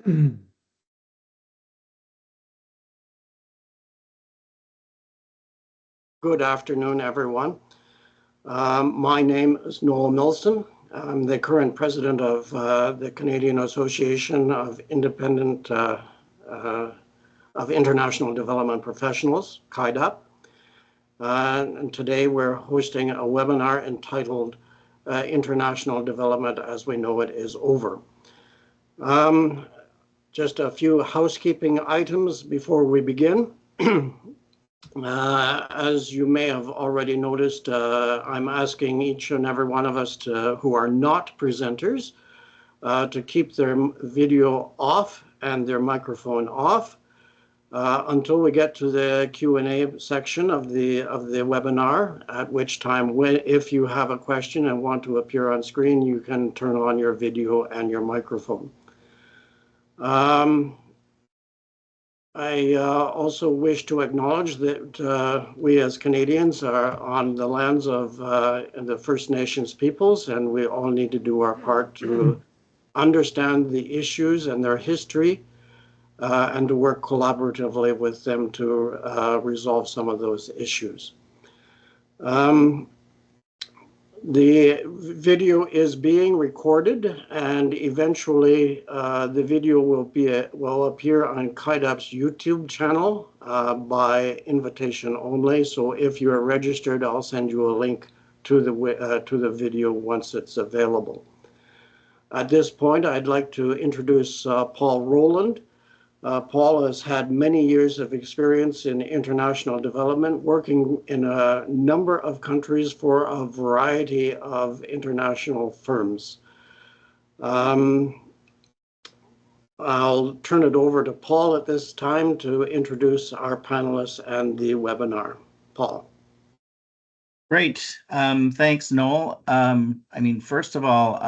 Good afternoon, everyone. My name is Noel Milson. I'm the current president of the Canadian Association of International Development Professionals, CAIDP. And today we're hosting a webinar entitled International Development as We Know It is Over. Just a few housekeeping items before we begin. As you may have already noticed, I'm asking each and every one of us who are not presenters to keep their video off and their microphone off until we get to the Q&A section of the webinar, at which time, if you have a question and want to appear on screen, you can turn on your video and your microphone. I also wish to acknowledge that we as Canadians are on the lands of the First Nations peoples, and we all need to do our part to understand the issues and their history and to work collaboratively with them to resolve some of those issues. The video is being recorded, and eventually the video will appear on CAIDP's YouTube channel by invitation only. So if you are registered, I'll send you a link to the video once it's available. At this point, I'd like to introduce Paul Rowland. Paul has had many years of experience in international development, working in a number of countries for a variety of international firms. I'll turn it over to Paul at this time to introduce our panelists and the webinar. Paul. Great. Thanks, Noel. First of all,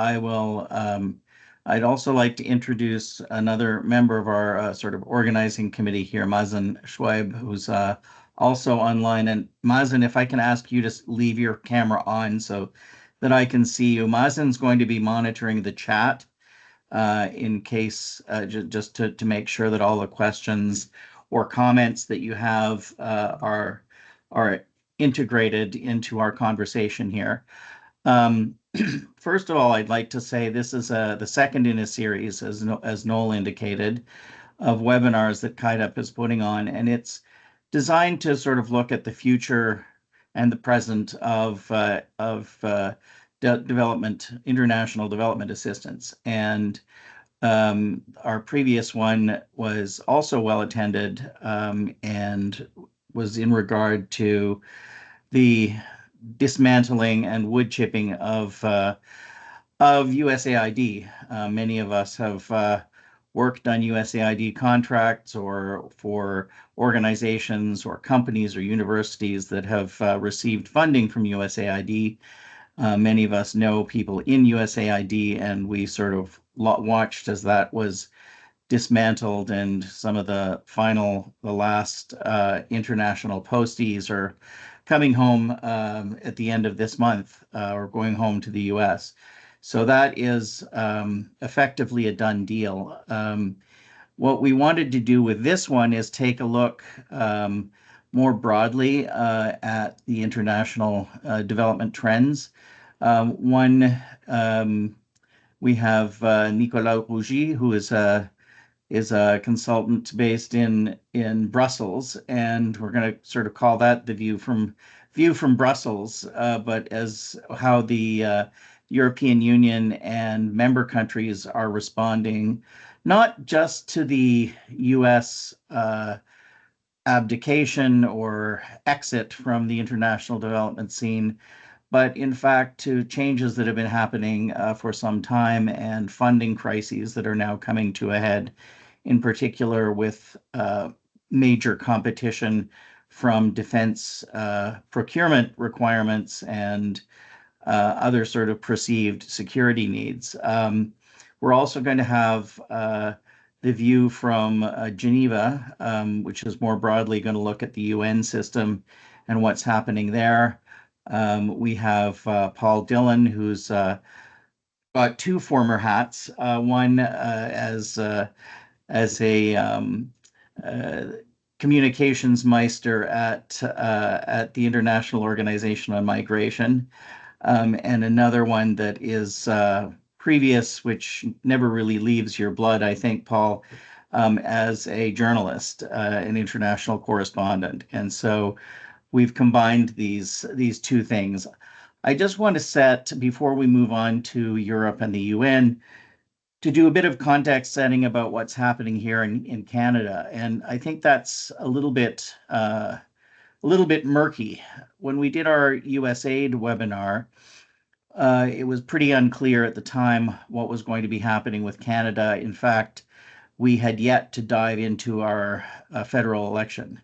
I'd also like to introduce another member of our sort of organizing committee here, Mazen Schweib, who's also online. And Mazen, if I can ask you to leave your camera on so that I can see you. Mazen's going to be monitoring the chat in case, just to make sure that all the questions or comments that you have are integrated into our conversation here. First of all, I'd like to say this is the second in a series, as Noel indicated, of webinars that CAIDP is putting on, and it's designed to sort of look at the future and the present of international development assistance. And our previous one was also well attended and was in regard to the dismantling and wood chipping of USAID. Many of us have worked on USAID contracts or for organizations or companies or universities that have received funding from USAID. Many of us know people in USAID, and we sort of watched as that was dismantled, and some of the last international posties are coming home at the end of this month or going home to the US. So that is effectively a done deal. What we wanted to do with this one is take a look more broadly at the international development trends. We have Nicolas Rougy, who is a consultant based in Brussels, and we're going to sort of call that the view from Brussels, but as how the European Union and member countries are responding, not just to the US abdication or exit from the international development scene, but in fact to changes that have been happening for some time and funding crises that are now coming to a head, in particular with major competition from defense procurement requirements and other sort of perceived security needs. We're also going to have the view from Geneva, which is more broadly going to look at the UN system and what's happening there. We have Paul Dillon, who's got two former hats, one as communications meister at the International Organization on Migration, and another one that is previous, which never really leaves your blood, I think, Paul, as a journalist, an international correspondent. And so we've combined these two things. I just want to set, before we move on to Europe and the UN, to do a bit of context setting about what's happening here in Canada. And I think that's a little bit murky. When we did our USAID webinar, it was pretty unclear at the time what was going to be happening with Canada. In fact, we had yet to dive into our federal election.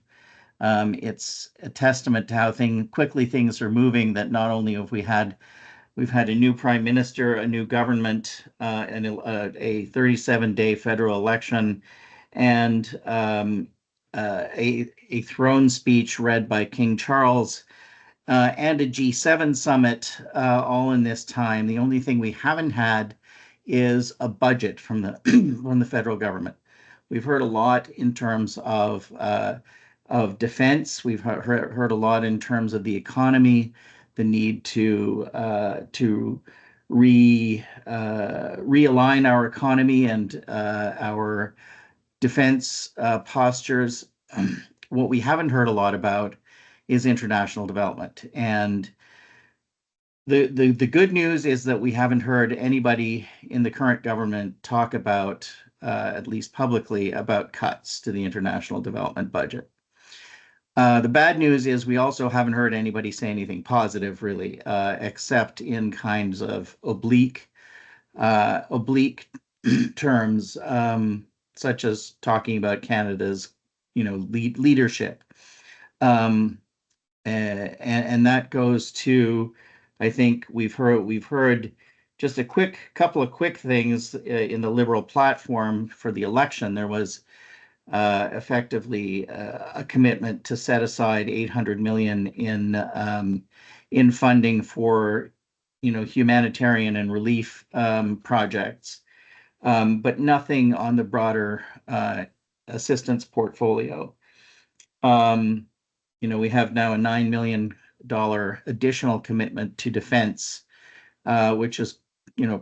It's a testament to how quickly things are moving, that not only have we've had a new prime minister, a new government, and a 37-day federal election, and a throne speech read by King Charles, and a G7 summit, all in this time. The only thing we haven't had is a budget from the from the federal government. We've heard a lot in terms of defense. We've heard a lot in terms of the economy, the need to realign our economy and our defense postures. What we haven't heard a lot about is international development. And the good news is that we haven't heard anybody in the current government talk about, at least publicly, about cuts to the international development budget. The bad news is we also haven't heard anybody say anything positive, really, except in kinds of oblique terms, such as talking about Canada's, leadership. And that goes to, I think we've heard just a couple of quick things in the Liberal platform for the election. There was effectively a commitment to set aside 800 million in funding for humanitarian and relief projects, but nothing on the broader assistance portfolio. We have now a $9 million additional commitment to defense, which is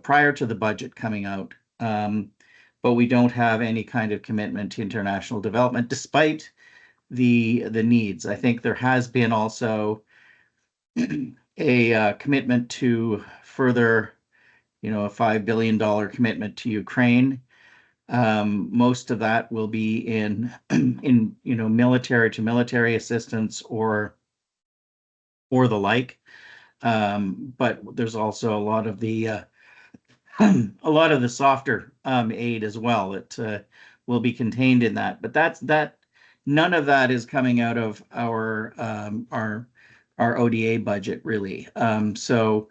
prior to the budget coming out. But we don't have any kind of commitment to international development, despite the needs. I think there has been also a commitment to further, a $5 billion commitment to Ukraine. Most of that will be in military to military assistance or the like. But there's also a lot of the softer aid as well that will be contained in that. But none of that is coming out of our ODA budget, really. So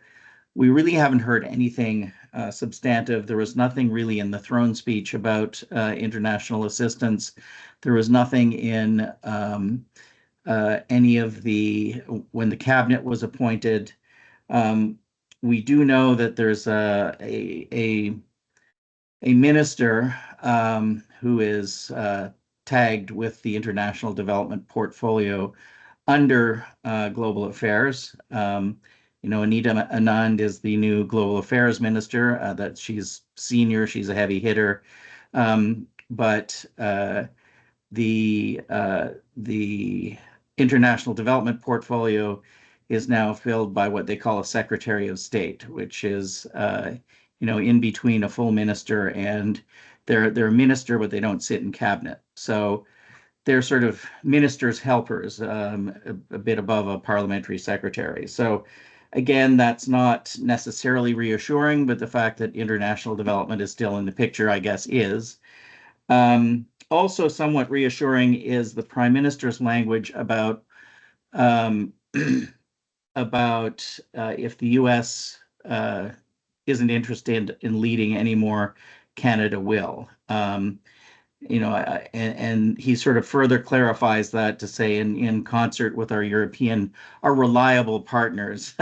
we really haven't heard anything substantive. There was nothing really in the throne speech about international assistance. There was nothing in any of when the cabinet was appointed. We do know that there's a minister who is tagged with the international development portfolio under global affairs. Anita Anand is the new global affairs minister. That she's senior, she's a heavy hitter, but the international development portfolio is now filled by what they call a Secretary of State, which is in between a full minister and they're a minister, but they don't sit in cabinet. So they're sort of ministers' helpers, a bit above a parliamentary secretary. So again, that's not necessarily reassuring, but the fact that international development is still in the picture, I guess, is. Also somewhat reassuring is the Prime Minister's language about if the U.S. Isn't interested in leading anymore, Canada will. And he sort of further clarifies that to say in concert with our reliable partners,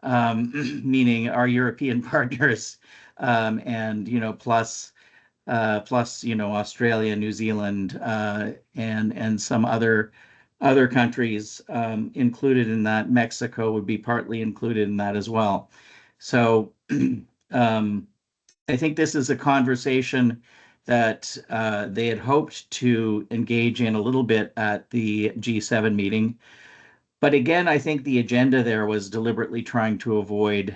meaning our European partners, and plus plus, Australia, New Zealand, and some other countries included in that. Mexico would be partly included in that as well. So I think this is a conversation that they had hoped to engage in a little bit at the G7 meeting. But again, I think the agenda there was deliberately trying to avoid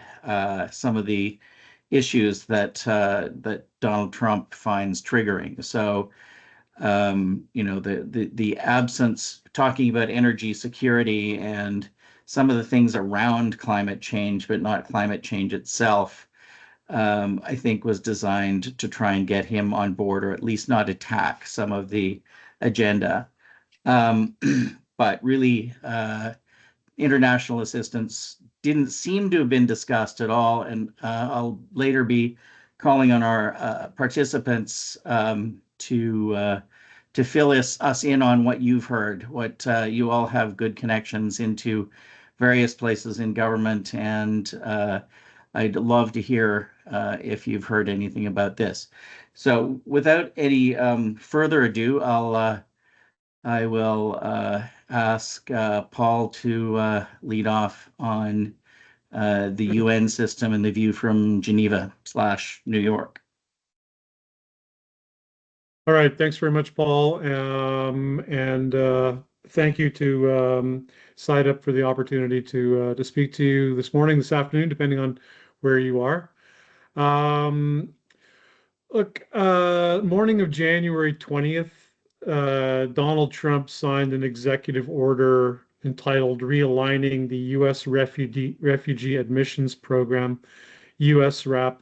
some of the issues that Donald Trump finds triggering. So, the absence, talking about energy security and some of the things around climate change, but not climate change itself, I think was designed to try and get him on board, or at least not attack some of the agenda. But really, international assistance didn't seem to have been discussed at all. And I'll later be calling on our participants to fill us in on what you've heard, what you all have good connections into various places in government. And I'd love to hear if you've heard anything about this. So without any further ado, I will ask Paul to lead off on the UN system and the view from Geneva/New York. All right, thanks very much, Paul. And thank you to CAIDP for the opportunity to speak to you this morning, this afternoon, depending on where you are. Look, morning of January 20th, Donald Trump signed an executive order entitled Realigning the U.S. Refugee Admissions Program, USRAP,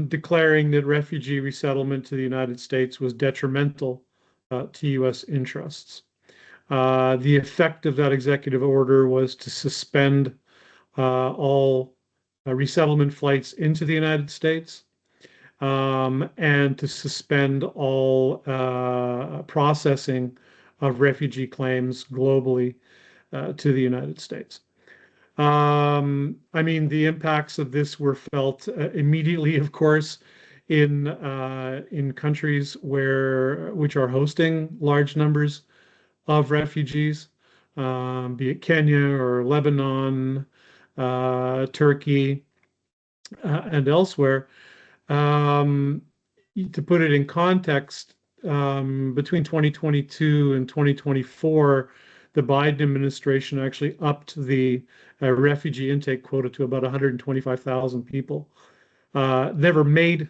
declaring that refugee resettlement to the United States was detrimental to U.S. interests. The effect of that executive order was to suspend all resettlement flights into the United States, and to suspend all processing of refugee claims globally to the United States. I mean, the impacts of this were felt immediately, of course, in countries which are hosting large numbers of refugees, be it Kenya or Lebanon, Turkey, and elsewhere. To put it in context, between 2022 and 2024, the Biden administration actually upped the refugee intake quota to about 125,000 people. Never made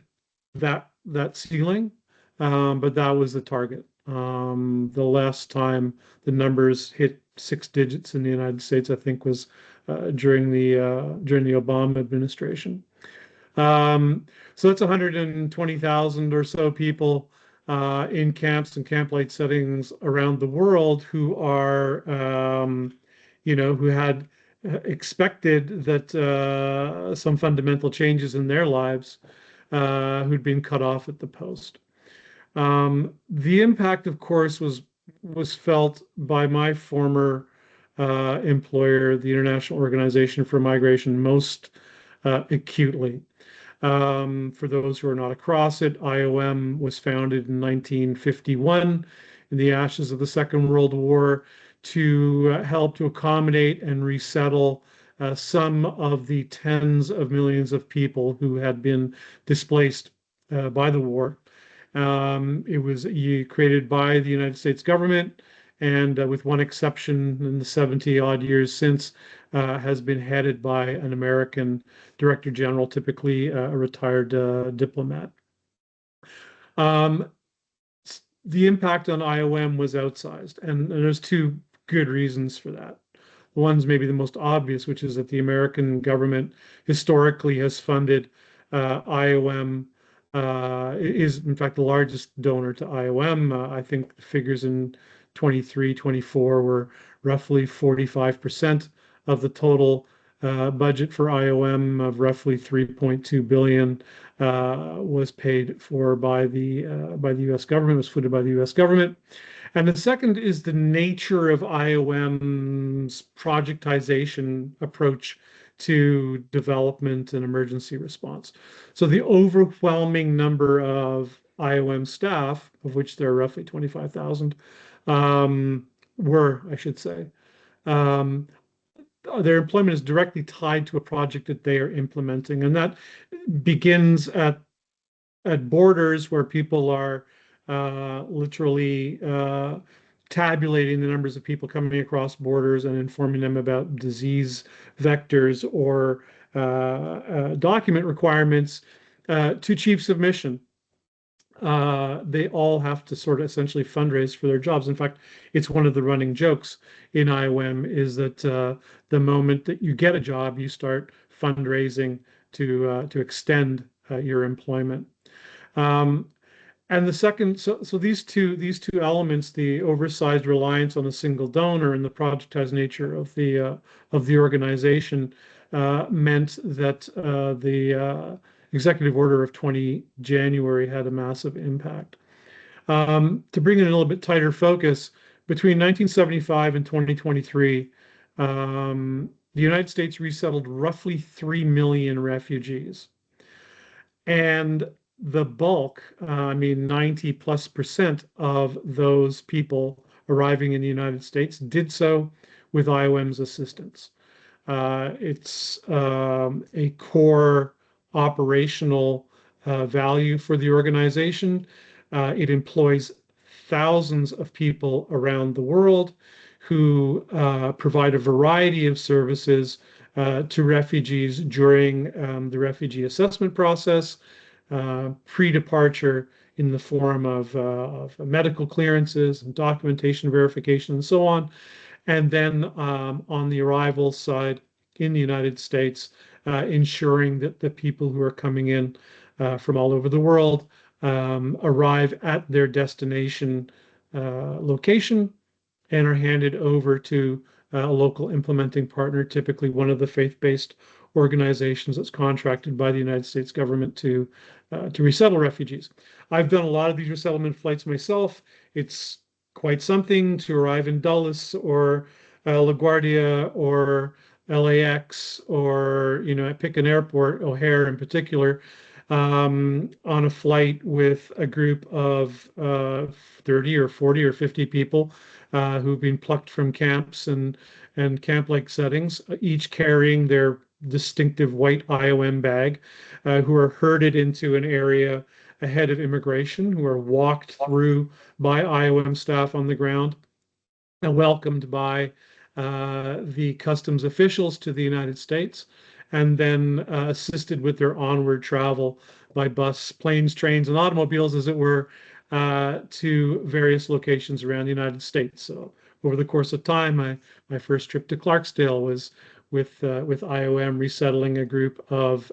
that ceiling, but that was the target. The last time the numbers hit 6 digits in the United States, I think, was during the Obama administration. So that's 120,000 or so people in camps and camp-like settings around the world who are, who had expected that some fundamental changes in their lives, who'd been cut off at the post. The impact, of course, was felt by my former employer, the International Organization for Migration, most acutely. For those who are not across it, IOM was founded in 1951 in the ashes of the Second World War to help to accommodate and resettle some of the tens of millions of people who had been displaced by the war. It was created by the United States government, and with one exception in the 70-odd years since, has been headed by an American Director General, typically a retired diplomat. The impact on IOM was outsized, and there's two good reasons for that. One's maybe the most obvious, which is that the American government historically has funded IOM, is in fact the largest donor to IOM. I think the figures in 23, 24 were roughly 45% of the total budget for IOM of roughly 3.2 billion was paid for by the U.S. government, was footed by the U.S. government. And the second is the nature of IOM's projectization approach to development and emergency response. So the overwhelming number of IOM staff, of which there are roughly 25,000, I should say, um, their employment is directly tied to a project that they are implementing. And that begins at borders where people are literally tabulating the numbers of people coming across borders and informing them about disease vectors or document requirements to chief submission. They all have to sort of essentially fundraise for their jobs. In fact, it's one of the running jokes in IOM is that the moment that you get a job, you start fundraising to extend your employment. And the second, so these two elements, the oversized reliance on a single donor and the projectized nature of the organization, meant that the executive order of 20 January had a massive impact. To bring in a little bit tighter focus, between 1975 and 2023, the United States resettled roughly 3 million refugees. And the bulk, 90+% of those people arriving in the United States did so with IOM's assistance. It's a core operational value for the organization. It employs thousands of people around the world who provide a variety of services to refugees during the refugee assessment process, pre-departure in the form of medical clearances and documentation verification and so on. And then on the arrival side in the United States, ensuring that the people who are coming in from all over the world arrive at their destination location and are handed over to a local implementing partner, typically one of the faith-based organizations that's contracted by the United States government to resettle refugees. I've done a lot of these resettlement flights myself. It's quite something to arrive in Dulles or LaGuardia or LAX or, pick an airport, O'Hare in particular, on a flight with a group of 30 or 40 or 50 people who've been plucked from camps and camp-like settings, each carrying their distinctive white IOM bag, who are herded into an area ahead of immigration, who are walked through by IOM staff on the ground and welcomed by the customs officials to the United States, and then assisted with their onward travel by bus, planes, trains, and automobiles, as it were, to various locations around the United States. So over the course of time, my first trip to Clarksdale was with IOM resettling a group of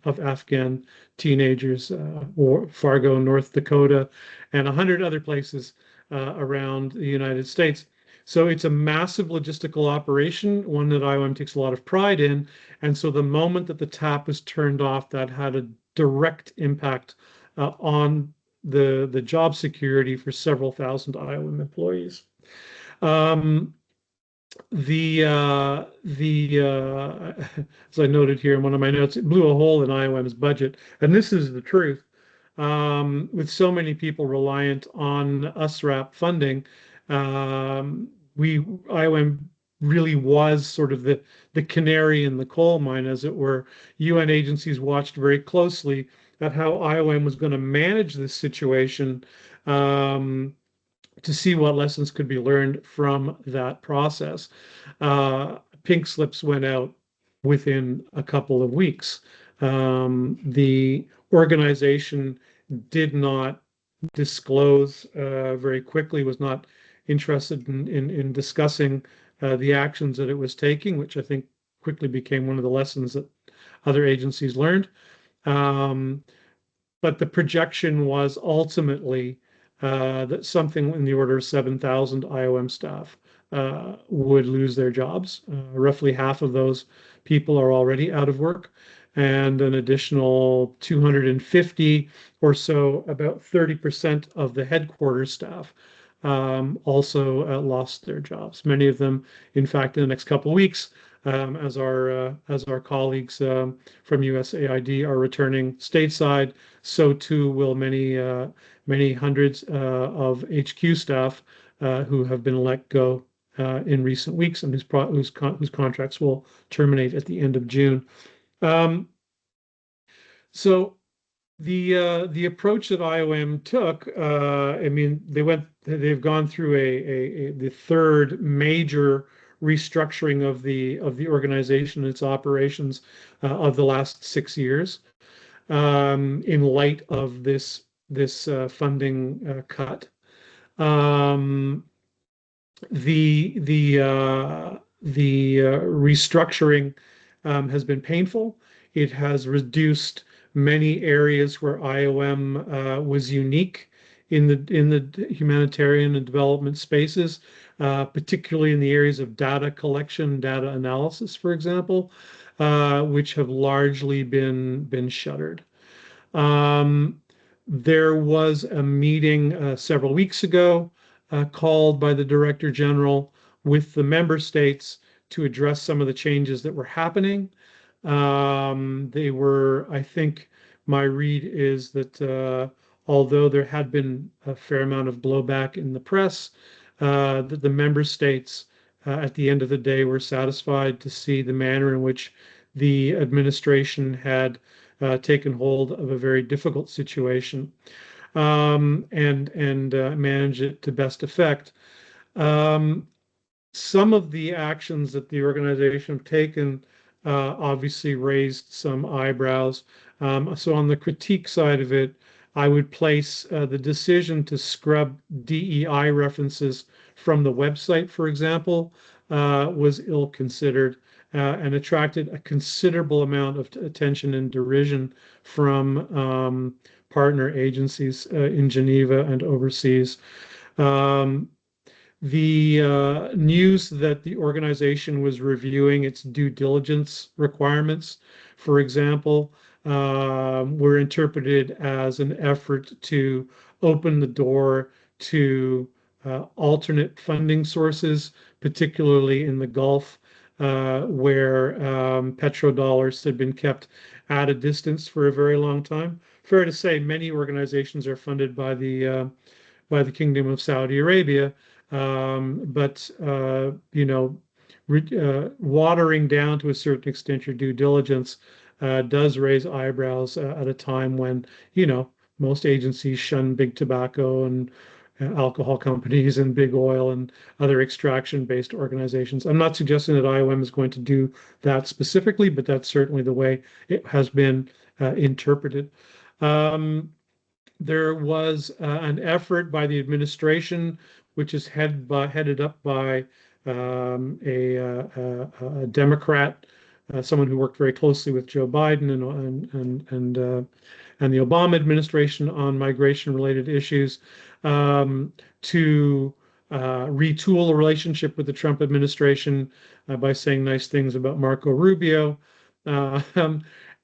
Afghan teenagers, or Fargo, North Dakota, and 100 other places around the United States. So it's a massive logistical operation, one that IOM takes a lot of pride in. And so the moment that the tap was turned off, that had a direct impact on the job security for several thousand IOM employees. As I noted here in one of my notes, it blew a hole in IOM's budget. And this is the truth. With so many people reliant on USRAP funding, IOM really was sort of the canary in the coal mine, as it were. UN agencies watched very closely at how IOM was going to manage this situation to see what lessons could be learned from that process. Pink slips went out within a couple of weeks. The organization did not disclose very quickly, was not interested in discussing the actions that it was taking, which I think quickly became one of the lessons that other agencies learned. But the projection was ultimately that something in the order of 7,000 IOM staff would lose their jobs. Roughly half of those people are already out of work, and an additional 250 or so, about 30% of the headquarters staff, also lost their jobs. Many of them, in fact, in the next couple of weeks, as our colleagues from USAID are returning stateside, so too will many hundreds of HQ staff who have been let go in recent weeks and whose contracts will terminate at the end of June. So the approach that IOM took, I mean, they've gone through the third major restructuring of the organization and its operations of the last 6 years, in light of this funding cut. The restructuring has been painful. It has reduced many areas where IOM was unique in the humanitarian and development spaces, particularly in the areas of data collection, data analysis, for example, which have largely been shuttered. There was a meeting several weeks ago called by the Director General with the member states to address some of the changes that were happening. They were, I think, my read is that although there had been a fair amount of blowback in the press, that the member states at the end of the day were satisfied to see the manner in which the administration had taken hold of a very difficult situation and manage it to best effect. Some of the actions that the organization have taken obviously raised some eyebrows. So on the critique side of it, I would place the decision to scrub DEI references from the website, for example, was ill-considered and attracted a considerable amount of attention and derision from partner agencies in Geneva and overseas. The news that the organization was reviewing its due diligence requirements, for example, were interpreted as an effort to open the door to alternate funding sources, particularly in the Gulf, where petrodollars had been kept at a distance for a very long time. Fair to say, many organizations are funded by the Kingdom of Saudi Arabia, but watering down to a certain extent your due diligence does raise eyebrows at a time when most agencies shun big tobacco and alcohol companies and big oil and other extraction-based organizations. I'm not suggesting that IOM is going to do that specifically, but that's certainly the way it has been interpreted. There was an effort by the administration, which is headed up by a Democrat, someone who worked very closely with Joe Biden and the Obama administration on migration-related issues, to retool a relationship with the Trump administration by saying nice things about Marco Rubio.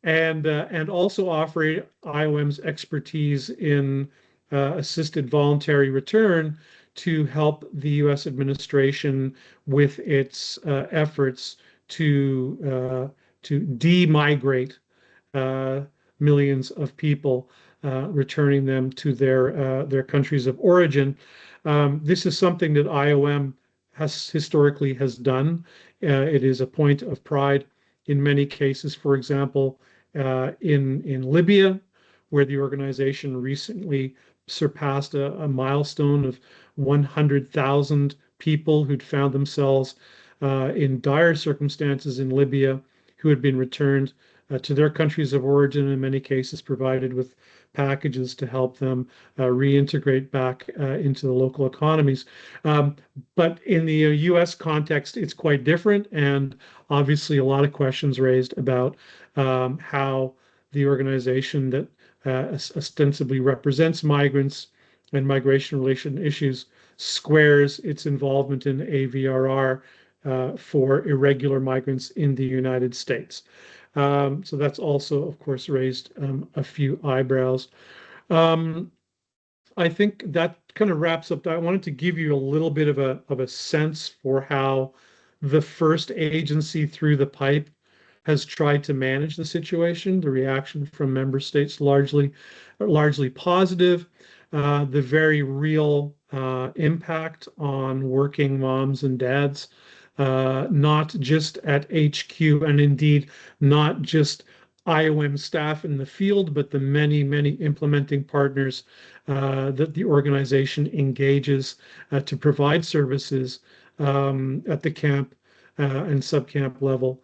And also offer IOM's expertise in assisted voluntary return to help the U.S. administration with its efforts to demigrate millions of people, returning them to their countries of origin. This is something that IOM historically has done. It is a point of pride in many cases. For example, in Libya, where the organization recently surpassed a milestone of 100,000 people who'd found themselves in dire circumstances in Libya, who had been returned to their countries of origin, in many cases provided with packages to help them reintegrate back into the local economies. But in the U.S. context, it's quite different, and obviously a lot of questions raised about how the organization that ostensibly represents migrants and migration-related issues squares its involvement in AVRR for irregular migrants in the United States. So that's also, of course, raised a few eyebrows. I think that kind of wraps up. I wanted to give you a little bit of a sense for how the first agency through the pipe has tried to manage the situation. The reaction from member states largely positive. The very real impact on working moms and dads, not just at HQ and indeed not just IOM staff in the field, but the many, many implementing partners that the organization engages to provide services at the camp and subcamp level.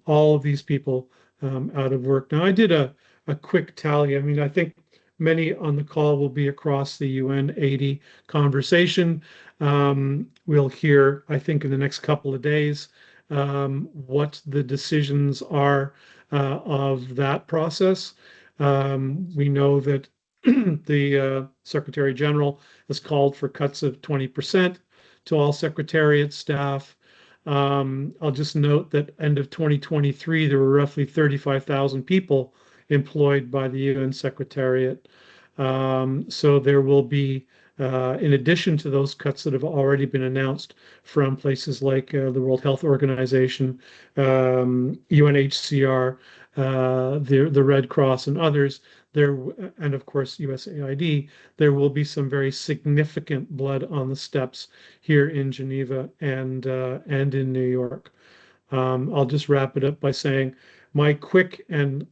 All of these people out of work. Now, I did a quick tally. I mean, I think many on the call will be across the UN 80 conversation. We'll hear, I think, in the next couple of days what the decisions are of that process. We know that the Secretary General has called for cuts of 20% to all Secretariat staff. I'll just note that end of 2023, there were roughly 35,000 people employed by the UN Secretariat. So there will be, in addition to those cuts that have already been announced from places like the World Health Organization, UNHCR, the Red Cross, and others, and of course USAID, there will be some very significant blood on the steps here in Geneva and in New York. I'll just wrap it up by saying my quick and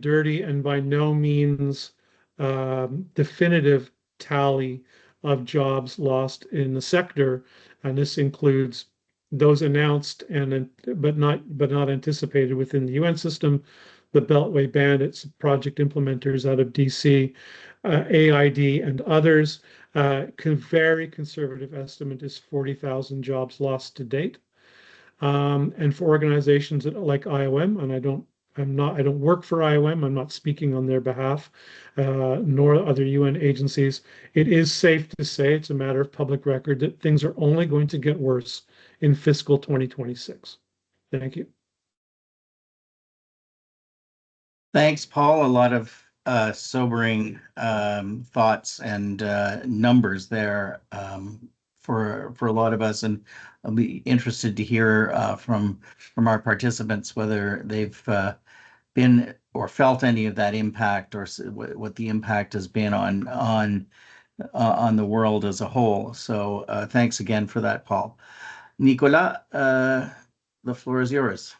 dirty and by no means definitive tally of jobs lost in the sector, and this includes those announced but not anticipated within the UN system, the Beltway Bandits, project implementers out of DC, AID, and others. Very conservative estimate is 40,000 jobs lost to date. And for organizations like IOM, and I don't work for IOM, I'm not speaking on their behalf, nor other UN agencies. It is safe to say, it's a matter of public record, that things are only going to get worse in fiscal 2026. Thank you. Thanks, Paul. A lot of sobering thoughts and numbers there for a lot of us, and I'll be interested to hear from our participants whether they've been or felt any of that impact, or what the impact has been on the world as a whole. So thanks again for that, Paul. Nicolas, the floor is yours.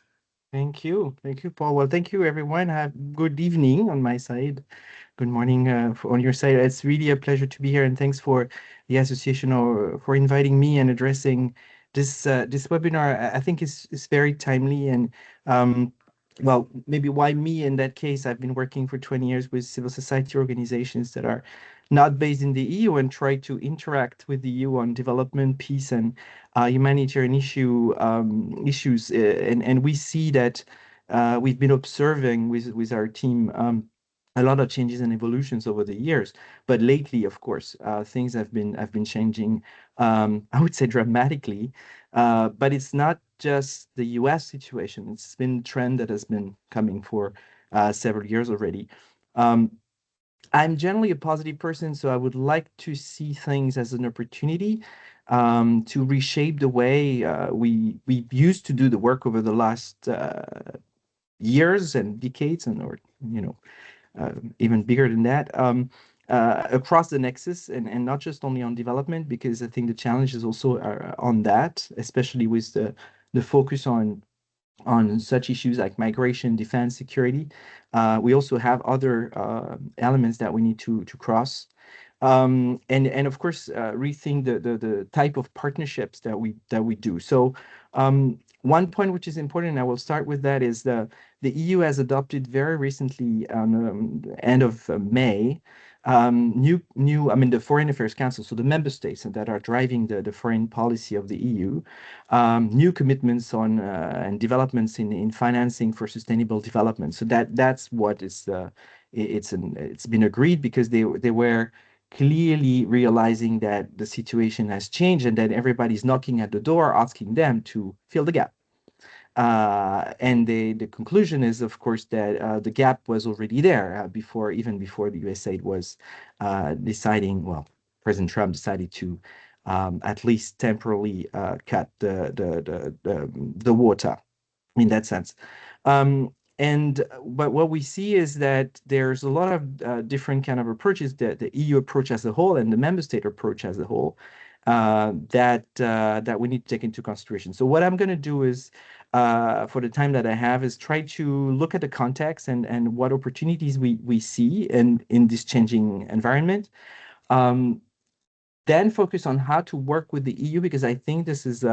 Thank you, Paul. Well, thank you, everyone. Good evening on my side. Good morning on your side. It's really a pleasure to be here, and thanks for the association for inviting me and addressing this webinar. I think is very timely, and well, maybe why me in that case. I've been working for 20 years with civil society organizations that are not based in the EU and try to interact with the EU on development, peace, and humanitarian issues. And we see that we've been observing with our team a lot of changes and evolutions over the years. But lately, of course, things have been changing, I would say dramatically. But it's not just the US situation. It's been a trend that has been coming for several years already. I'm generally a positive person, so I would like to see things as an opportunity to reshape the way we used to do the work over the last years and decades, or even bigger than that, across the nexus, and not just only on development, because I think the challenge is also on that, especially with the focus on such issues like migration, defense, security. We also have other elements that we need to cross. And of course, rethink the type of partnerships that we do. So one point which is important, and I will start with that, is the EU has adopted very recently, end of May, the Foreign Affairs Council, so the member states that are driving the foreign policy of the EU, new commitments on and developments in financing for sustainable development. So that's what is it's been agreed, because they were clearly realizing that the situation has changed and that everybody's knocking at the door asking them to fill the gap. And the conclusion is, of course, that the gap was already there even before the USAID was deciding. Well, President Trump decided to at least temporarily cut the water in that sense. But what we see is that there's a lot of different kind of approaches, the EU approach as a whole and the member state approach as a whole, that we need to take into consideration. So what I'm going to do is, for the time that I have, is try to look at the context and what opportunities we see in this changing environment. Then focus on how to work with the EU, because I think this is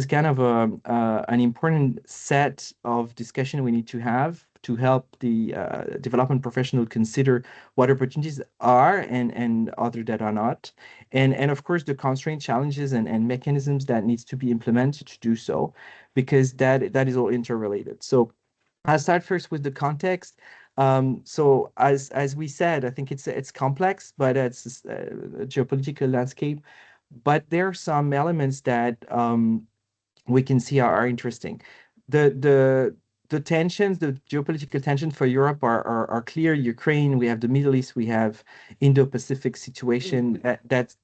kind of an important set of discussion we need to have to help the development professional consider what opportunities are and other that are not, and of course the constraint challenges and mechanisms that needs to be implemented to do so, because that is all interrelated. So I'll start first with the context. So as we said, I think it's complex, but it's a geopolitical landscape. But there are some elements that we can see are interesting. The tensions, the geopolitical tensions for Europe are clear. Ukraine, we have the Middle East, we have Indo-Pacific situation. That's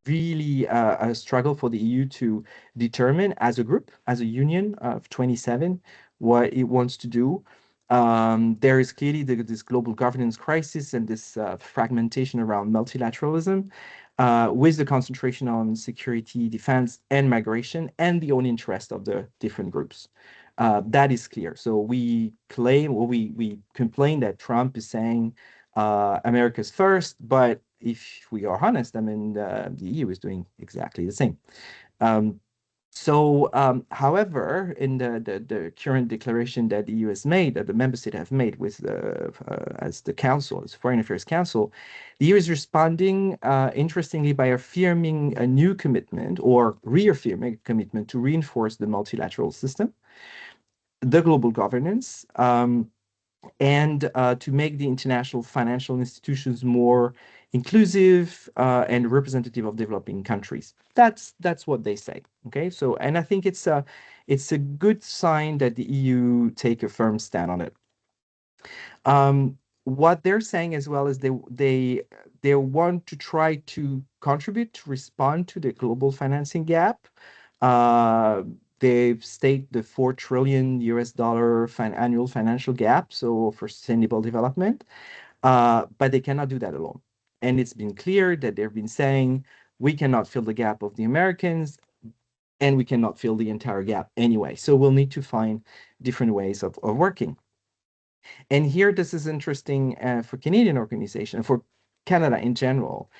really a struggle for the EU to determine as a group, as a union of 27, what it wants to do. There is clearly this global governance crisis and this fragmentation around multilateralism, with the concentration on security, defense, and migration, and the own interest of the different groups. That is clear. So we claim, or we complain that Trump is saying America's first, but if we are honest, I mean, the EU is doing exactly the same. However, in the current declaration that the EU has made, that the member states have made with as the Council, as Foreign Affairs Council, the EU is responding, interestingly, by affirming a new commitment, or reaffirming a commitment to reinforce the multilateral system, the global governance, and to make the international financial institutions more inclusive and representative of developing countries. That's what they say. Okay, so, and I think it's a good sign that the EU take a firm stand on it. What they're saying as well is they want to try to contribute to respond to the global financing gap. They've stated the $4 trillion annual financial gap, so for sustainable development, but they cannot do that alone. And it's been clear that they've been saying we cannot fill the gap of the Americans, and we cannot fill the entire gap anyway. So we'll need to find different ways of working. And here, this is interesting for Canadian organization, for Canada in general,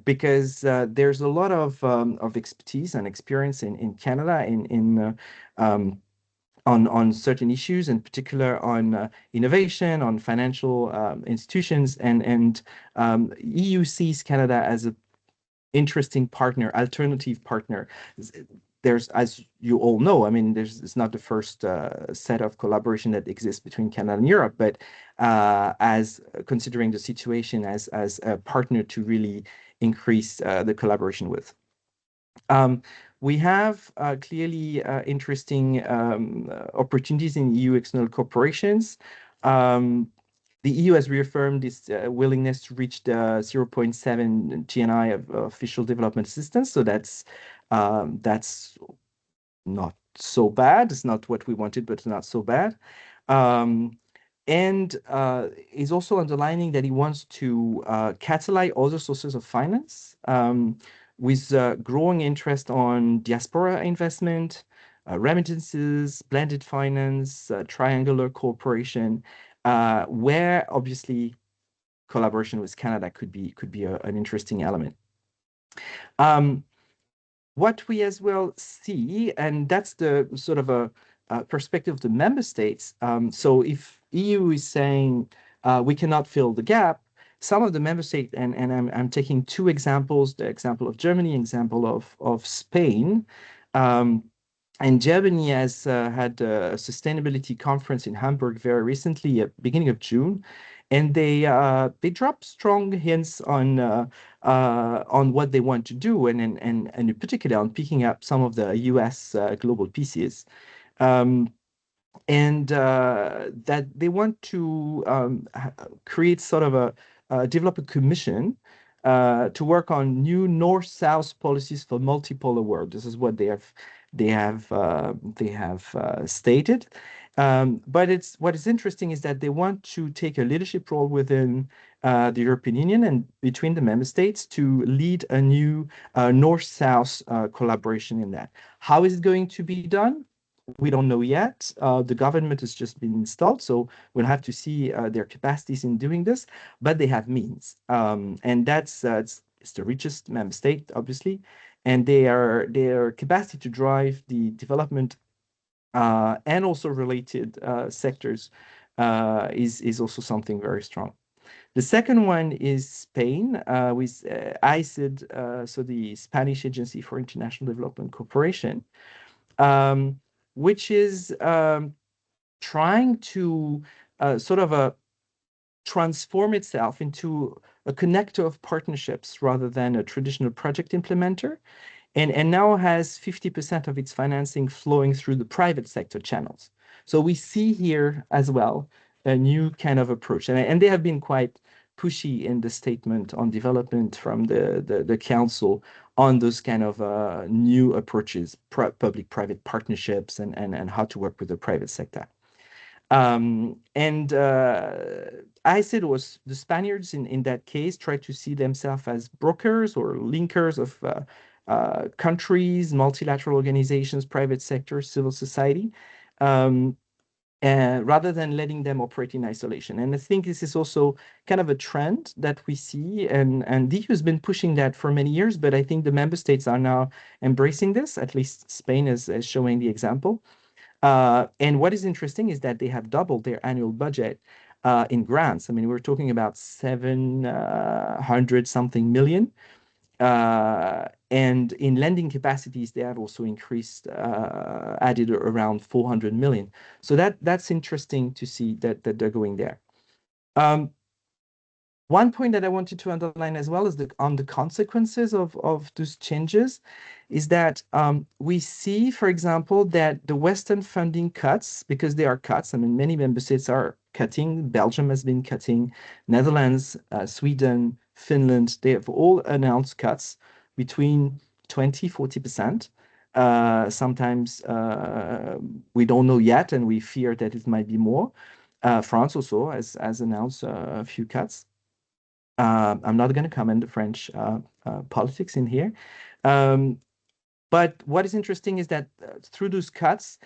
because there's a lot of expertise and experience in Canada on certain issues, in particular on innovation, on financial institutions, and EU sees Canada as an interesting partner, alternative partner. There's, as you all know, I mean, it's not the first set of collaboration that exists between Canada and Europe, but as considering the situation as a partner to really increase the collaboration with. We have clearly interesting opportunities in EU external corporations. The EU has reaffirmed its willingness to reach the 0.7 GNI of official development assistance. So that's not so bad. It's not what we wanted, but it's not so bad. And is also underlining that he wants to catalyze other sources of finance, with growing interest on diaspora investment, remittances, blended finance, triangular cooperation, where obviously collaboration with Canada could be an interesting element. What we as well see, and that's the sort of a perspective of the member states. So if EU is saying we cannot fill the gap, some of the member states, and I'm taking two examples, the example of Germany, example of Spain. And Germany has had a sustainability conference in Hamburg very recently, at beginning of June, and they dropped strong hints on what they want to do, and in particular on picking up some of the US global pieces. And that they want to create sort of develop a commission to work on new North-South policies for multipolar world. This is what they have stated. But what is interesting is that they want to take a leadership role within the European Union and between the member states to lead a new North-South collaboration in that. How is it going to be done? We don't know yet. The government has just been installed, so we'll have to see their capacities in doing this, but they have means. And that's it's the richest member state, obviously, and their capacity to drive the development and also related sectors is also something very strong. The second one is Spain with ICID, so the Spanish Agency for International Development Cooperation, which is trying to sort of transform itself into a connector of partnerships rather than a traditional project implementer, and now has 50% of its financing flowing through the private sector channels. So we see here as well a new kind of approach, and they have been quite pushy in the statement on development from the council on those kind of new approaches, public-private partnerships, and how to work with the private sector. I said it was the Spaniards in that case try to see themselves as brokers or linkers of countries, multilateral organizations, private sector, civil society, rather than letting them operate in isolation. And I think this is also kind of a trend that we see, and the EU has been pushing that for many years, but I think the member states are now embracing this, at least Spain is showing the example. And what is interesting is that they have doubled their annual budget in grants. I mean, we're talking about 700 something million. And in lending capacities, they have also increased, added around 400 million. So that's interesting to see that they're going there. One point that I wanted to underline as well is on the consequences of those changes is that we see, for example, that the Western funding cuts, because they are cuts, I mean, many member states are cutting. Belgium has been cutting, Netherlands, Sweden, Finland, they have all announced cuts between 20–40%. Sometimes we don't know yet, and we fear that it might be more. France also has announced a few cuts. I'm not going to comment the French politics in here. But what is interesting is that through those cuts,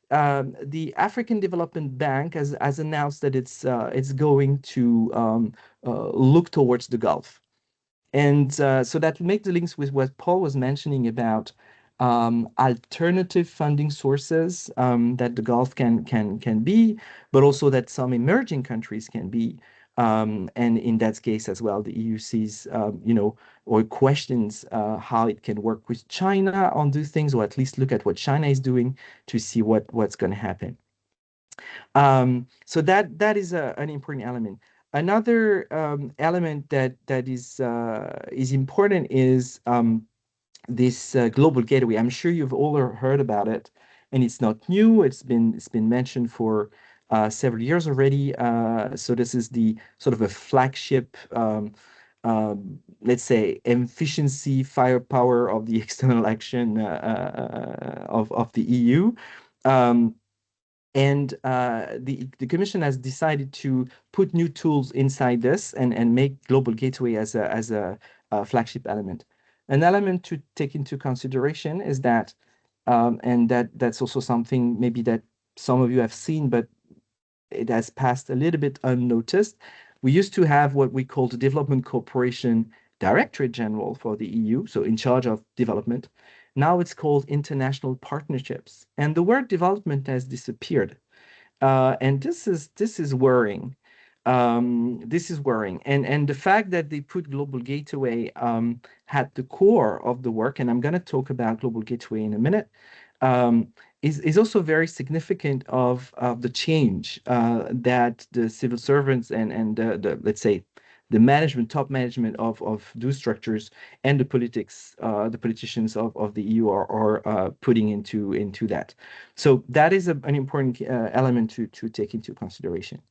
the African Development Bank has announced that it's going to look towards the Gulf. And so that makes the links with what Paul was mentioning about alternative funding sources that the Gulf can be, but also that some emerging countries can be. And in that case as well, the EU sees, or questions how it can work with China on these things, or at least look at what China is doing to see what's going to happen. So that is an important element. Another element that is important is this global gateway. I'm sure you've all heard about it, and it's not new. It's been mentioned for several years already. So this is the sort of a flagship, let's say, efficiency, firepower of the external action of the EU. And the Commission has decided to put new tools inside this and make Global Gateway as a flagship element. An element to take into consideration is that, and that's also something maybe that some of you have seen, but it has passed a little bit unnoticed. We used to have what we call the Development Cooperation Directorate General for the EU, so in charge of development. Now it's called international partnerships, and the word development has disappeared, and this is worrying. This is worrying, and the fact that they put Global Gateway at the core of the work, and I'm going to talk about Global Gateway in a minute, is also very significant of the change that the civil servants and the let's say the management, top management of those structures and the politicians of the EU are putting into that. So that is an important element to take into consideration.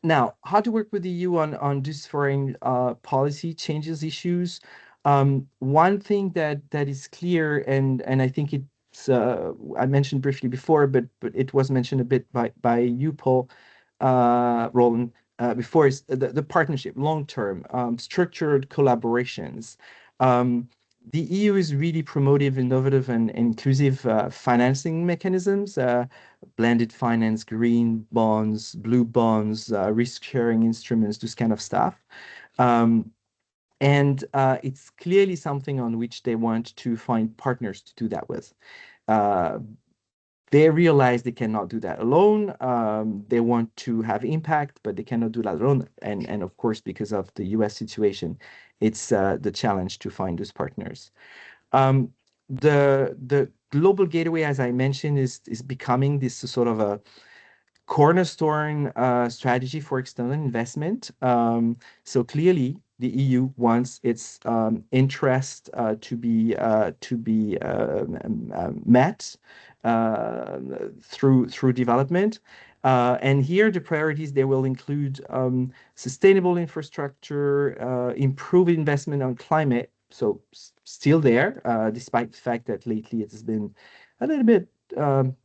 Now, how to work with the EU on these foreign policy changes issues. One thing that is clear, and I think it's I mentioned briefly before, but it was mentioned a bit by you, Paul, Roland, before, is the partnership, long-term, structured collaborations. The EU is really promotive, innovative, and inclusive financing mechanisms. Blended finance, green bonds, blue bonds, risk-sharing instruments, this kind of stuff. And it's clearly something on which they want to find partners to do that with. They realize they cannot do that alone. They want to have impact, but they cannot do that alone. And of course, because of the US situation, it's the challenge to find those partners. The global gateway, as I mentioned, is becoming this sort of a cornerstone strategy for external investment. So clearly, the EU wants its interest to be met through development. And here, the priorities, they will include sustainable infrastructure, improved investment on climate. So still there, despite the fact that lately it has been a little bit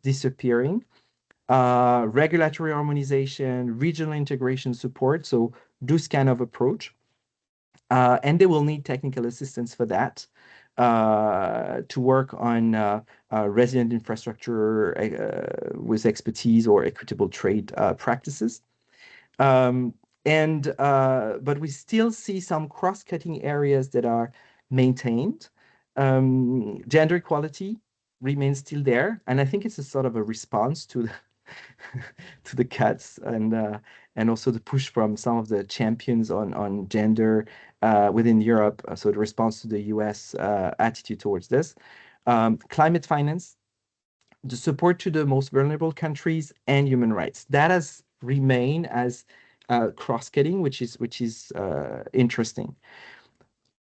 disappearing. Regulatory harmonization, regional integration support, so this kind of approach. And they will need technical assistance for that to work on resilient infrastructure with expertise or equitable trade practices. But we still see some cross-cutting areas that are maintained. Gender equality remains still there, and I think it's a sort of a response to to the cuts and also the push from some of the champions on gender within Europe. So the response to the US attitude towards this. Climate finance, the support to the most vulnerable countries, and human rights. That has remained as cross-cutting, which is interesting.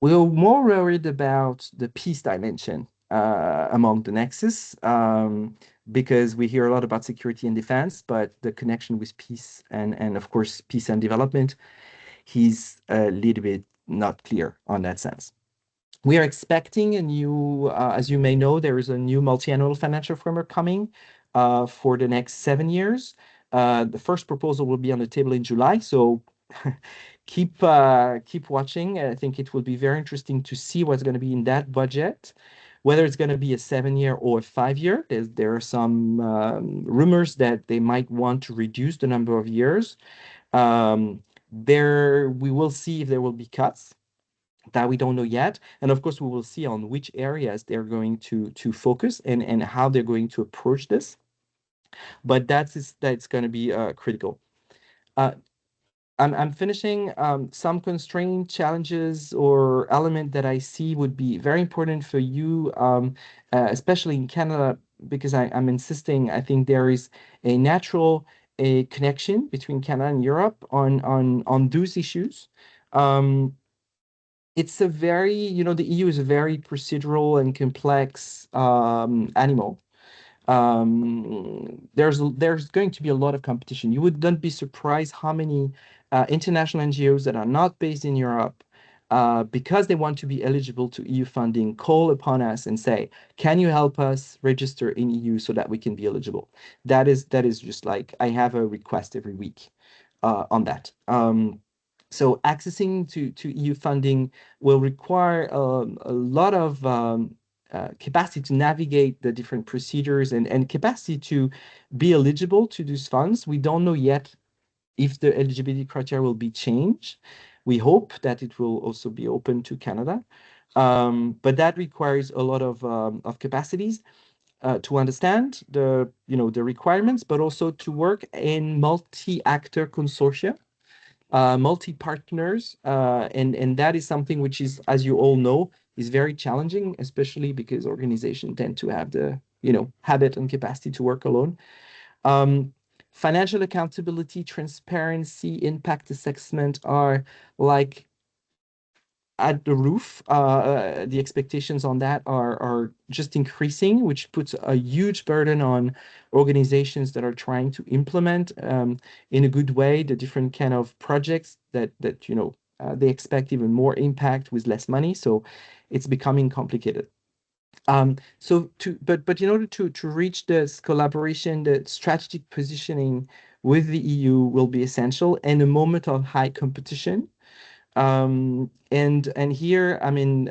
We're more worried about the peace dimension among the nexus, because we hear a lot about security and defense, but the connection with peace and of course, peace and development, he's a little bit not clear on that sense. We are expecting a new, as you may know, there is a new multi-annual financial framework coming for the next 7 years. The first proposal will be on the table in July, so keep watching. I think it will be very interesting to see what's going to be in that budget, whether it's going to be a 7-year or a 5-year. There are some rumors that they might want to reduce the number of years. We will see if there will be cuts. That we don't know yet. And of course, we will see on which areas they're going to focus and how they're going to approach this. But that's going to be critical. I'm finishing. Some constraint challenges or element that I see would be very important for you, especially in Canada, because I'm insisting. I think there is a natural connection between Canada and Europe on those issues. It's a very, the EU is a very procedural and complex animal. There's going to be a lot of competition. You would not be surprised how many international NGOs that are not based in Europe, because they want to be eligible to EU funding, call upon us and say, can you help us register in EU so that we can be eligible? That is just like, I have a request every week on that. So accessing to EU funding will require a lot of capacity to navigate the different procedures and capacity to be eligible to these funds. We don't know yet if the eligibility criteria will be changed. We hope that it will also be open to Canada. But that requires a lot of capacities to understand the requirements, but also to work in multi-actor consortia. Multi-partners, and that is something which is, as you all know, is very challenging, especially because organizations tend to have the habit and capacity to work alone. Financial accountability, transparency, impact assessment are like at the roof. The expectations on that are just increasing, which puts a huge burden on organizations that are trying to implement in a good way the different kind of projects that they expect even more impact with less money. So it's becoming complicated. But in order to reach this collaboration, the strategic positioning with the EU will be essential in a moment of high competition. And here, I mean,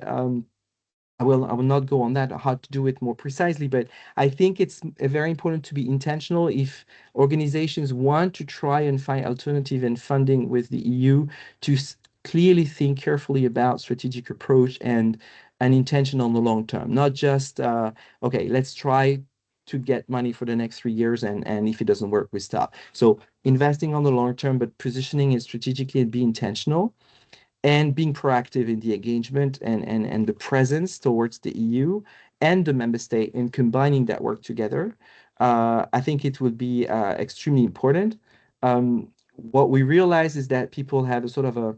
I will not go on that, how to do it more precisely, but I think it's very important to be intentional if organizations want to try and find alternative and funding with the EU to clearly think carefully about strategic approach and an intention on the long term, not just, okay, let's try to get money for the next 3 years, and if it doesn't work, we stop. So investing on the long term, but positioning it strategically and be intentional, and being proactive in the engagement and the presence towards the EU and the member state, and combining that work together. I think it would be extremely important. What we realize is that people have a sort of a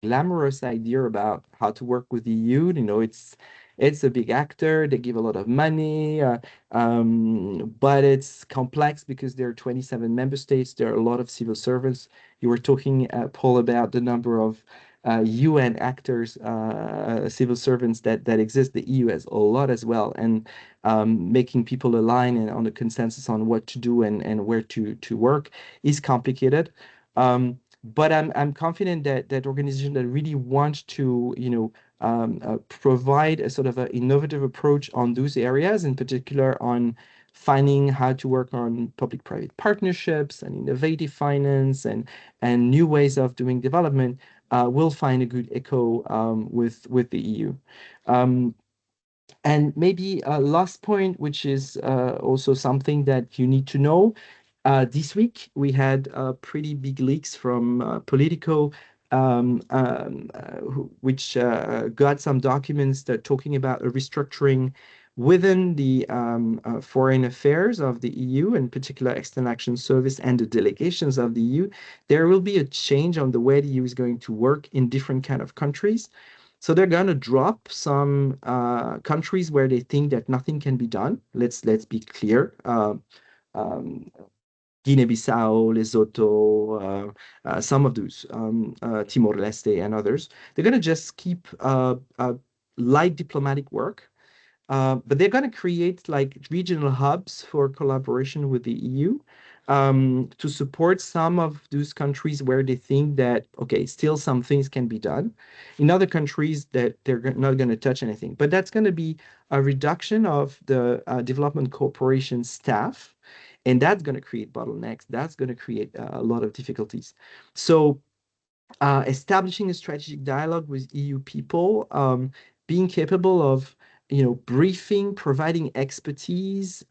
glamorous idea about how to work with the EU. It's a big actor. They give a lot of money, but it's complex because there are 27 member states. There are a lot of civil servants. You were talking, Paul, about the number of UN actors, civil servants that exist. The EU has a lot as well, and making people align and on a consensus on what to do and where to work is complicated. But I'm confident that organizations that really want to provide a sort of an innovative approach on those areas, in particular on finding how to work on public-private partnerships and innovative finance and new ways of doing development, will find a good echo with the EU. And maybe a last point, which is also something that you need to know. This week, we had pretty big leaks from Politico, which got some documents that talking about a restructuring within the foreign affairs of the EU, in particular External Action Service and the delegations of the EU. There will be a change on the way the EU is going to work in different kind of countries. So they're going to drop some countries where they think that nothing can be done. Let's be clear. Guinea-Bissau, Lesotho, some of those, Timor-Leste and others. They're going to just keep light diplomatic work, but they're going to create like regional hubs for collaboration with the EU to support some of those countries where they think that, okay, still some things can be done. In other countries that they're not going to touch anything. But that's going to be a reduction of the development cooperation staff. And that's going to create bottlenecks. That's going to create a lot of difficulties. So establishing a strategic dialogue with EU people, being capable of, briefing, providing expertise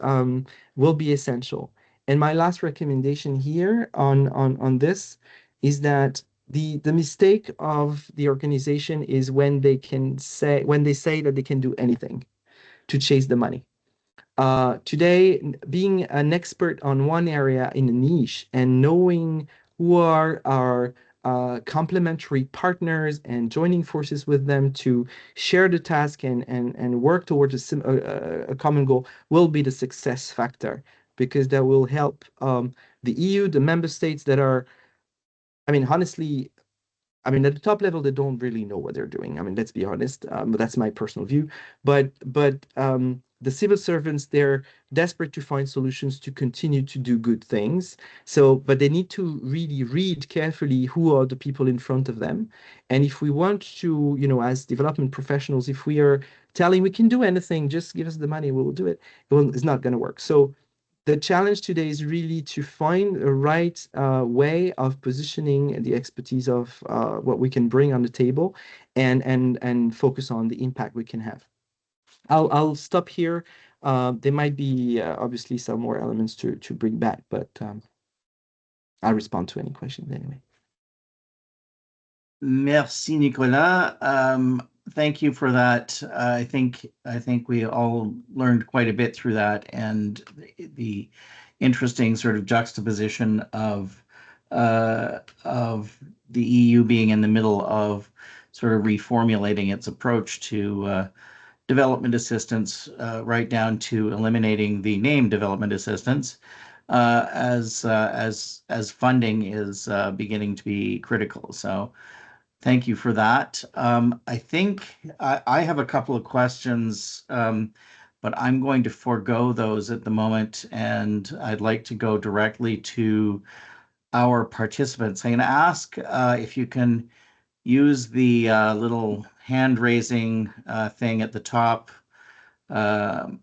will be essential. And my last recommendation here on this is that the mistake of the organization is when they say that they can do anything to chase the money. Today, being an expert on one area in a niche and knowing who are our complementary partners and joining forces with them to share the task and work towards a common goal will be the success factor, because that will help the EU, the member states that are, honestly, at the top level, they don't really know what they're doing. Let's be honest. But that's my personal view. But the civil servants, they're desperate to find solutions to continue to do good things. But they need to really read carefully who are the people in front of them. And if we want to, as development professionals, if we are telling we can do anything, just give us the money, we will do it. It's not going to work. So the challenge today is really to find the right way of positioning the expertise of what we can bring on the table and focus on the impact we can have. I'll stop here. There might be obviously some more elements to bring back, but I'll respond to any questions anyway. Merci, Nicolas. Thank you for that. I think we all learned quite a bit through that, and the interesting sort of juxtaposition of the EU being in the middle of sort of reformulating its approach to development assistance, right down to eliminating the name development assistance, as funding is beginning to be critical. So thank you for that. I think I have a couple of questions, but I'm going to forego those at the moment, and I'd like to go directly to our participants. I'm going to ask if you can use the little hand raising thing at the top. All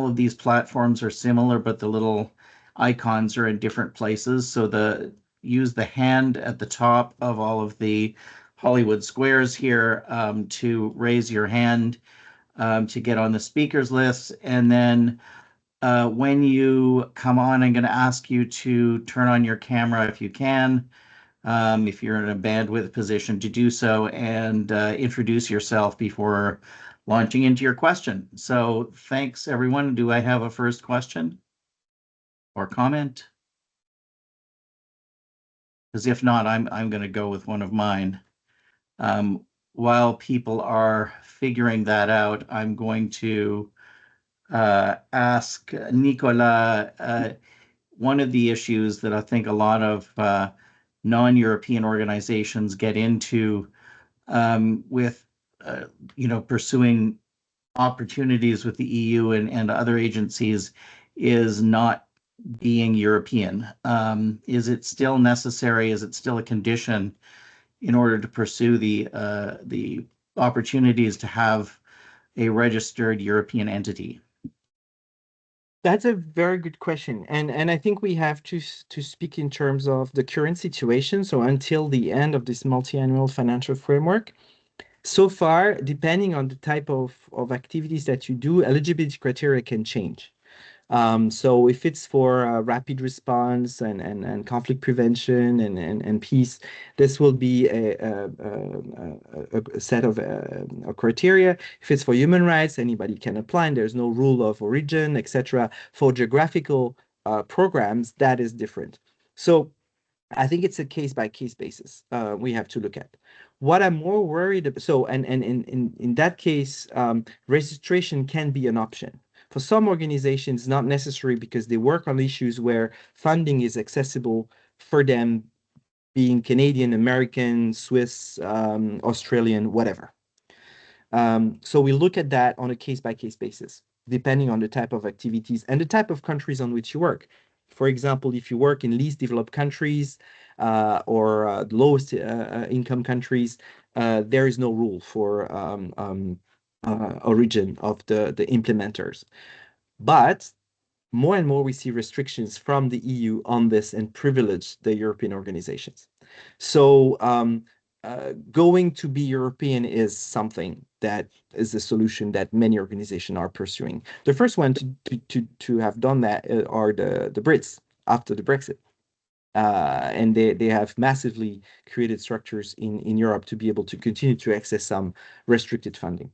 of these platforms are similar, but the little icons are in different places. So use the hand at the top of all of the Hollywood squares here to raise your hand to get on the speakers list. And then when you come on, I'm going to ask you to turn on your camera if you can, if you're in a bandwidth position to do so, and introduce yourself before launching into your question. So thanks, everyone. Do I have a first question or comment? Because if not, I'm going to go with one of mine. While people are figuring that out, I'm going to ask Nicolas, one of the issues that I think a lot of non-European organizations get into with pursuing opportunities with the EU and other agencies is not being European. Is it still necessary? Is it still a condition in order to pursue the opportunities to have a registered European entity? That's a very good question, and I think we have to speak in terms of the current situation. So until the end of this multi-annual financial framework, so far, depending on the type of activities that you do, eligibility criteria can change. So if it's for rapid response and conflict prevention and peace, this will be a set of criteria. If it's for human rights, anybody can apply, and there's no rule of origin, etc. For geographical programs, that is different. So I think it's a case-by-case basis we have to look at. What I'm more worried about, so and in that case, registration can be an option. For some organizations, not necessary because they work on issues where funding is accessible for them, being Canadian, American, Swiss, Australian, whatever. So we look at that on a case-by-case basis, depending on the type of activities and the type of countries on which you work. For example, if you work in least developed countries or lowest income countries, there is no rule for origin of the implementers. But more and more we see restrictions from the EU on this and privilege the European organizations. So going to be European is something that is a solution that many organizations are pursuing. The first one to have done that are the Brits after the Brexit. And they have massively created structures in Europe to be able to continue to access some restricted funding.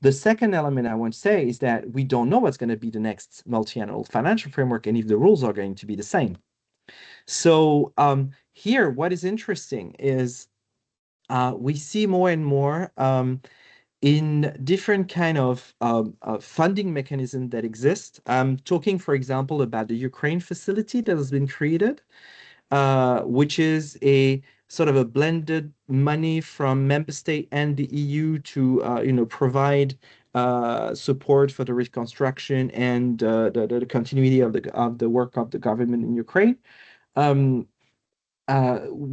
The second element I want to say is that we don't know what's going to be the next multi-annual financial framework and if the rules are going to be the same. So here, what is interesting is we see more and more in different kind of funding mechanism that exist. I'm talking, for example, about the Ukraine facility that has been created, which is a sort of a blended money from member state and the EU to provide support for the reconstruction and the continuity of the work of the government in Ukraine.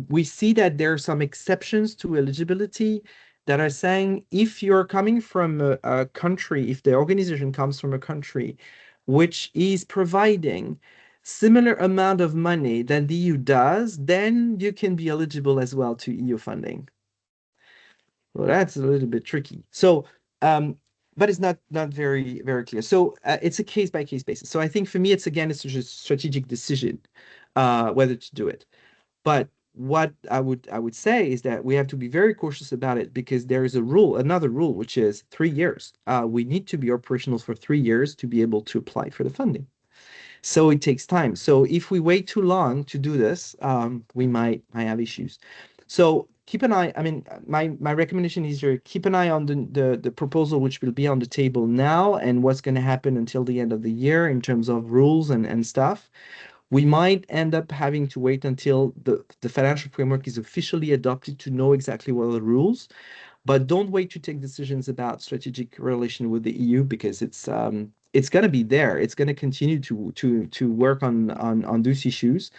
We see that there are some exceptions to eligibility that are saying if you're coming from a country, if the organization comes from a country which is providing similar amount of money than the EU does, then you can be eligible as well to EU funding. Well, that's a little bit tricky. So, but it's not very, very clear. So it's a case-by-case basis. So I think for me, it's a strategic decision whether to do it. But what I would say is that we have to be very cautious about it because there is another rule, which is 3 years. We need to be operational for 3 years to be able to apply for the funding. So it takes time. So if we wait too long to do this, we might have issues. So keep an eye. I mean, my recommendation is here, keep an eye on the proposal which will be on the table now and what's going to happen until the end of the year in terms of rules and stuff. We might end up having to wait until the financial framework is officially adopted to know exactly what are the rules. But don't wait to take decisions about strategic relation with the EU because it's going to be there. It's going to continue to work on those issues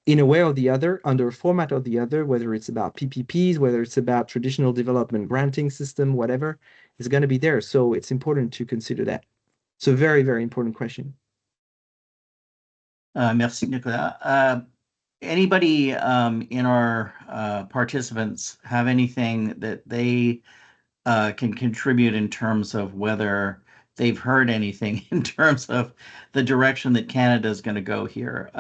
in a way or the other, under a format or the other, whether it's about PPPs, whether it's about traditional development granting system, whatever, is going to be there. So it's important to consider that. It's a very, very important question. Merci, Nicolas. Anybody in our participants have anything that they can contribute in terms of whether they've heard anything in terms of the direction that Canada is going to go here?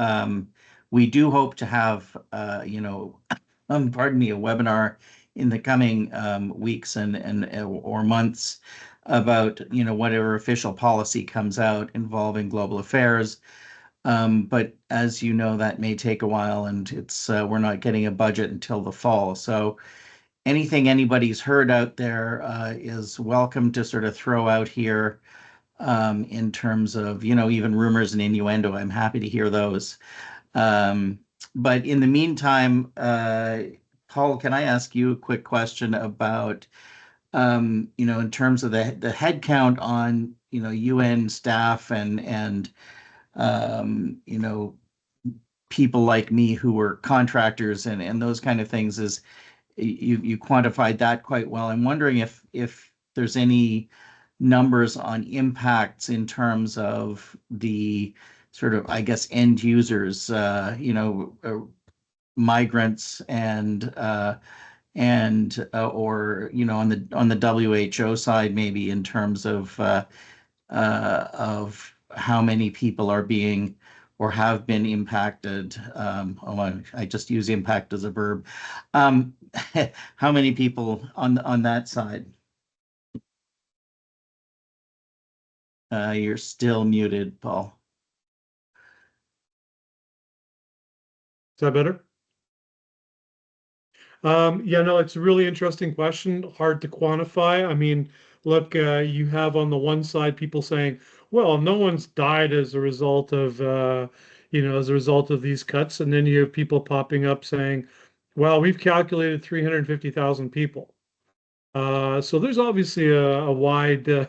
We do hope to have, pardon me, a webinar in the coming weeks and or months about, whatever official policy comes out involving global affairs. But as you know, that may take a while, and it's we're not getting a budget until the fall. So anything anybody's heard out there is welcome to sort of throw out here in terms of, even rumors and innuendo. I'm happy to hear those. But in the meantime, Paul, can I ask you a quick question about, in terms of the head count on, UN staff and people like me who were contractors and those kind of things, is you quantified that quite well. I'm wondering if there's any numbers on impacts in terms of the sort of, I guess, end users, migrants and or on the WHO side, maybe in terms of how many people are being or have been impacted. I just use impact as a verb. How many people on that side? You're still muted, Paul. Is that better? Yeah, no, it's a really interesting question, hard to quantify. I mean, look, you have on the one side people saying, well, no one's died as a result of, these cuts. And then you have people popping up saying, well, we've calculated 350,000 people. So there's obviously a wide, a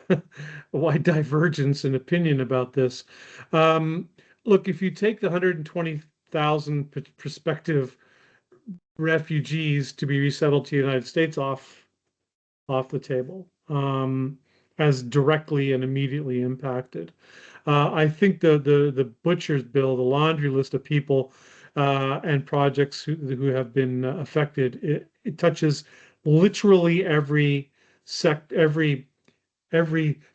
wide divergence in opinion about this. Look, if you take the 120,000 prospective refugees to be resettled to the United States off the table, as directly and immediately impacted. I think the butcher's bill, the laundry list of people and projects who have been affected, it touches literally every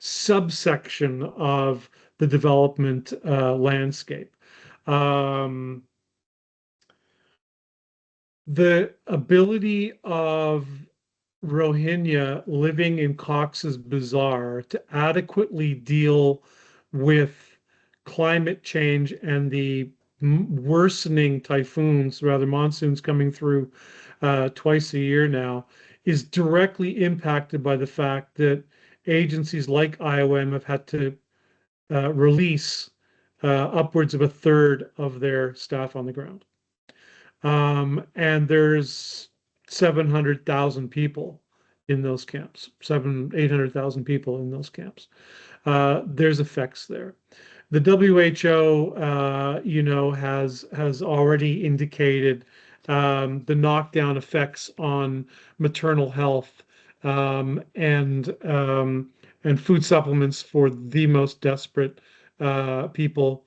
subsection of the development landscape. The ability of Rohingya living in Cox's Bazar to adequately deal with climate change and the worsening typhoons, rather monsoons coming through twice a year now, is directly impacted by the fact that agencies like IOM have had to release upwards of a third of their staff on the ground. And there's 700,000 people in those camps, 800,000 people in those camps. There's effects there. The WHO, has already indicated the knockdown effects on maternal health and food supplements for the most desperate people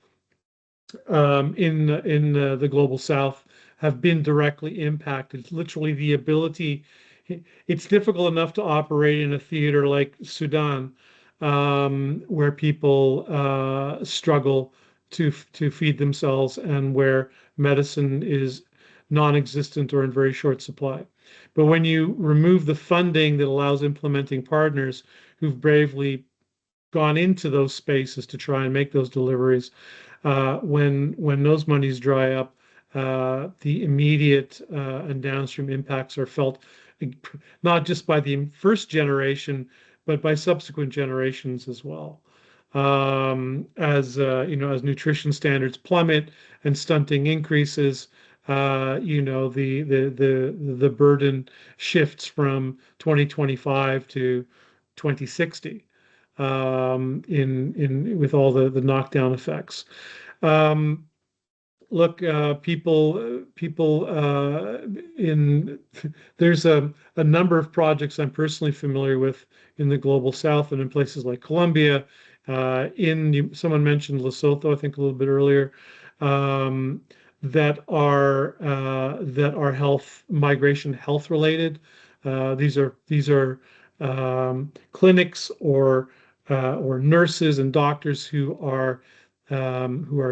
in the global South have been directly impacted. Literally, the ability. It's difficult enough to operate in a theater like Sudan, where people struggle to feed themselves and where medicine is non-existent or in very short supply. But when you remove the funding that allows implementing partners who've bravely gone into those spaces to try and make those deliveries, when those monies dry up, the immediate and downstream impacts are felt not just by the first generation, but by subsequent generations as well. As as nutrition standards plummet and stunting increases, the burden shifts from 2025 to 2060 in with all the knockdown effects. Look, people there's a number of projects I'm personally familiar with in the global south and in places like Colombia. Someone mentioned Lesotho, I think a little bit earlier, that are migration health related. These are clinics or nurses and doctors who are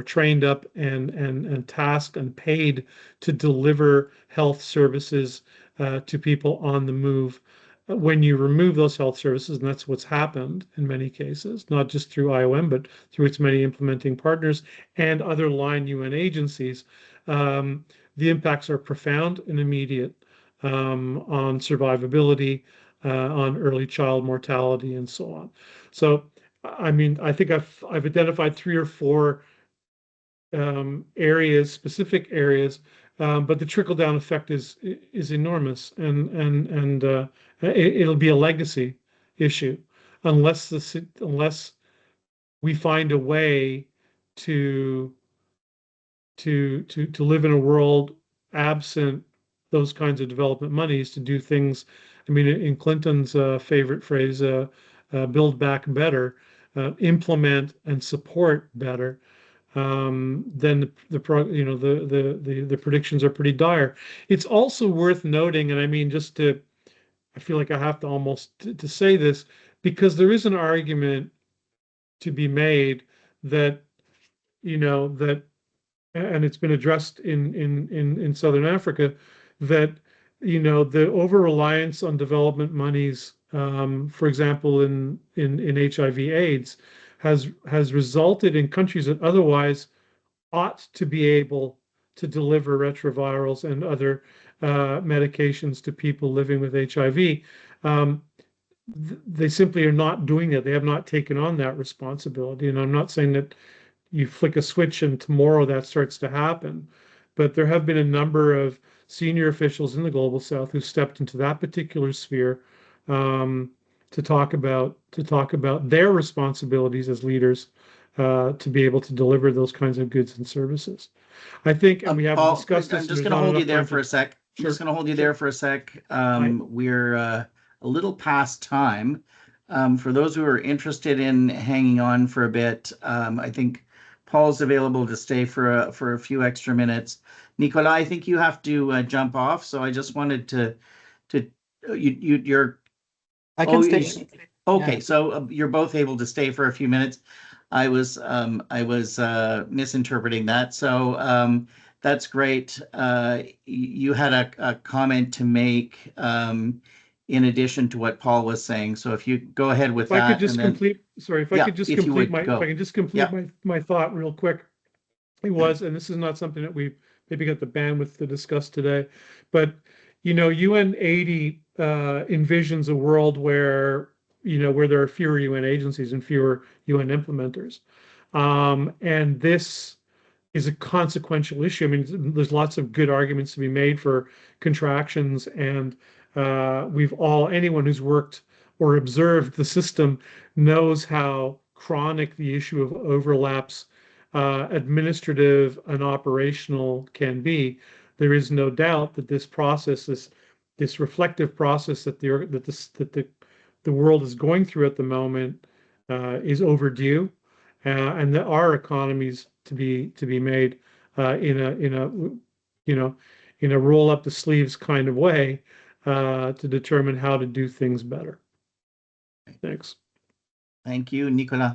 trained up and tasked and paid to deliver health services to people on the move. When you remove those health services, and that's what's happened in many cases, not just through IOM, but through its many implementing partners and other line UN agencies, the impacts are profound and immediate on survivability, on early child mortality, and so on. So, I mean, I think I've identified 3 or 4 areas, specific areas, but the trickle down effect is enormous, and it'll be a legacy issue unless we find a way to live in a world absent those kinds of development monies to do things. I mean, in Clinton's favorite phrase, build back better, implement and support better, then the predictions are pretty dire. It's also worth noting, and I mean, I feel like I have to almost to say this, because there is an argument to be made that, and it's been addressed in Southern Africa, that the over-reliance on development monies, for example, in HIV/AIDS, has resulted in countries that otherwise ought to be able to deliver retrovirals and other medications to people living with HIV. They simply are not doing it. They have not taken on that responsibility. And I'm not saying that you flick a switch and tomorrow that starts to happen, but there have been a number of senior officials in the global south who stepped into that particular sphere to talk about their responsibilities as leaders to be able to deliver those kinds of goods and services. I think, and we haven't discussed this. I'm just going to hold you there for a sec. I'm just going to hold you there for a sec. We're a little past time. For those who are interested in hanging on for a bit, I think Paul's available to stay for a few extra minutes. Nicolas, I think you have to jump off, so I just wanted to you're. I can stay. Okay, Yeah. so you're both able to stay for a few minutes. I was misinterpreting that, so that's great. You had a comment to make in addition to what Paul was saying. So if you go ahead with that. If I could just complete my thought real quick. It was, and this is not something that we maybe got the bandwidth to discuss today, but UN 80 envisions a world where there are fewer UN agencies and fewer UN implementers. And this is a consequential issue. I mean, there's lots of good arguments to be made for contractions, and anyone who's worked or observed the system knows how chronic the issue of overlaps, administrative and operational, can be. There is no doubt that this process, this reflective process that the world is going through at the moment, is overdue, and there are economies to be made in a roll up the sleeves kind of way to determine how to do things better. Thanks. Thank you, Nicolas.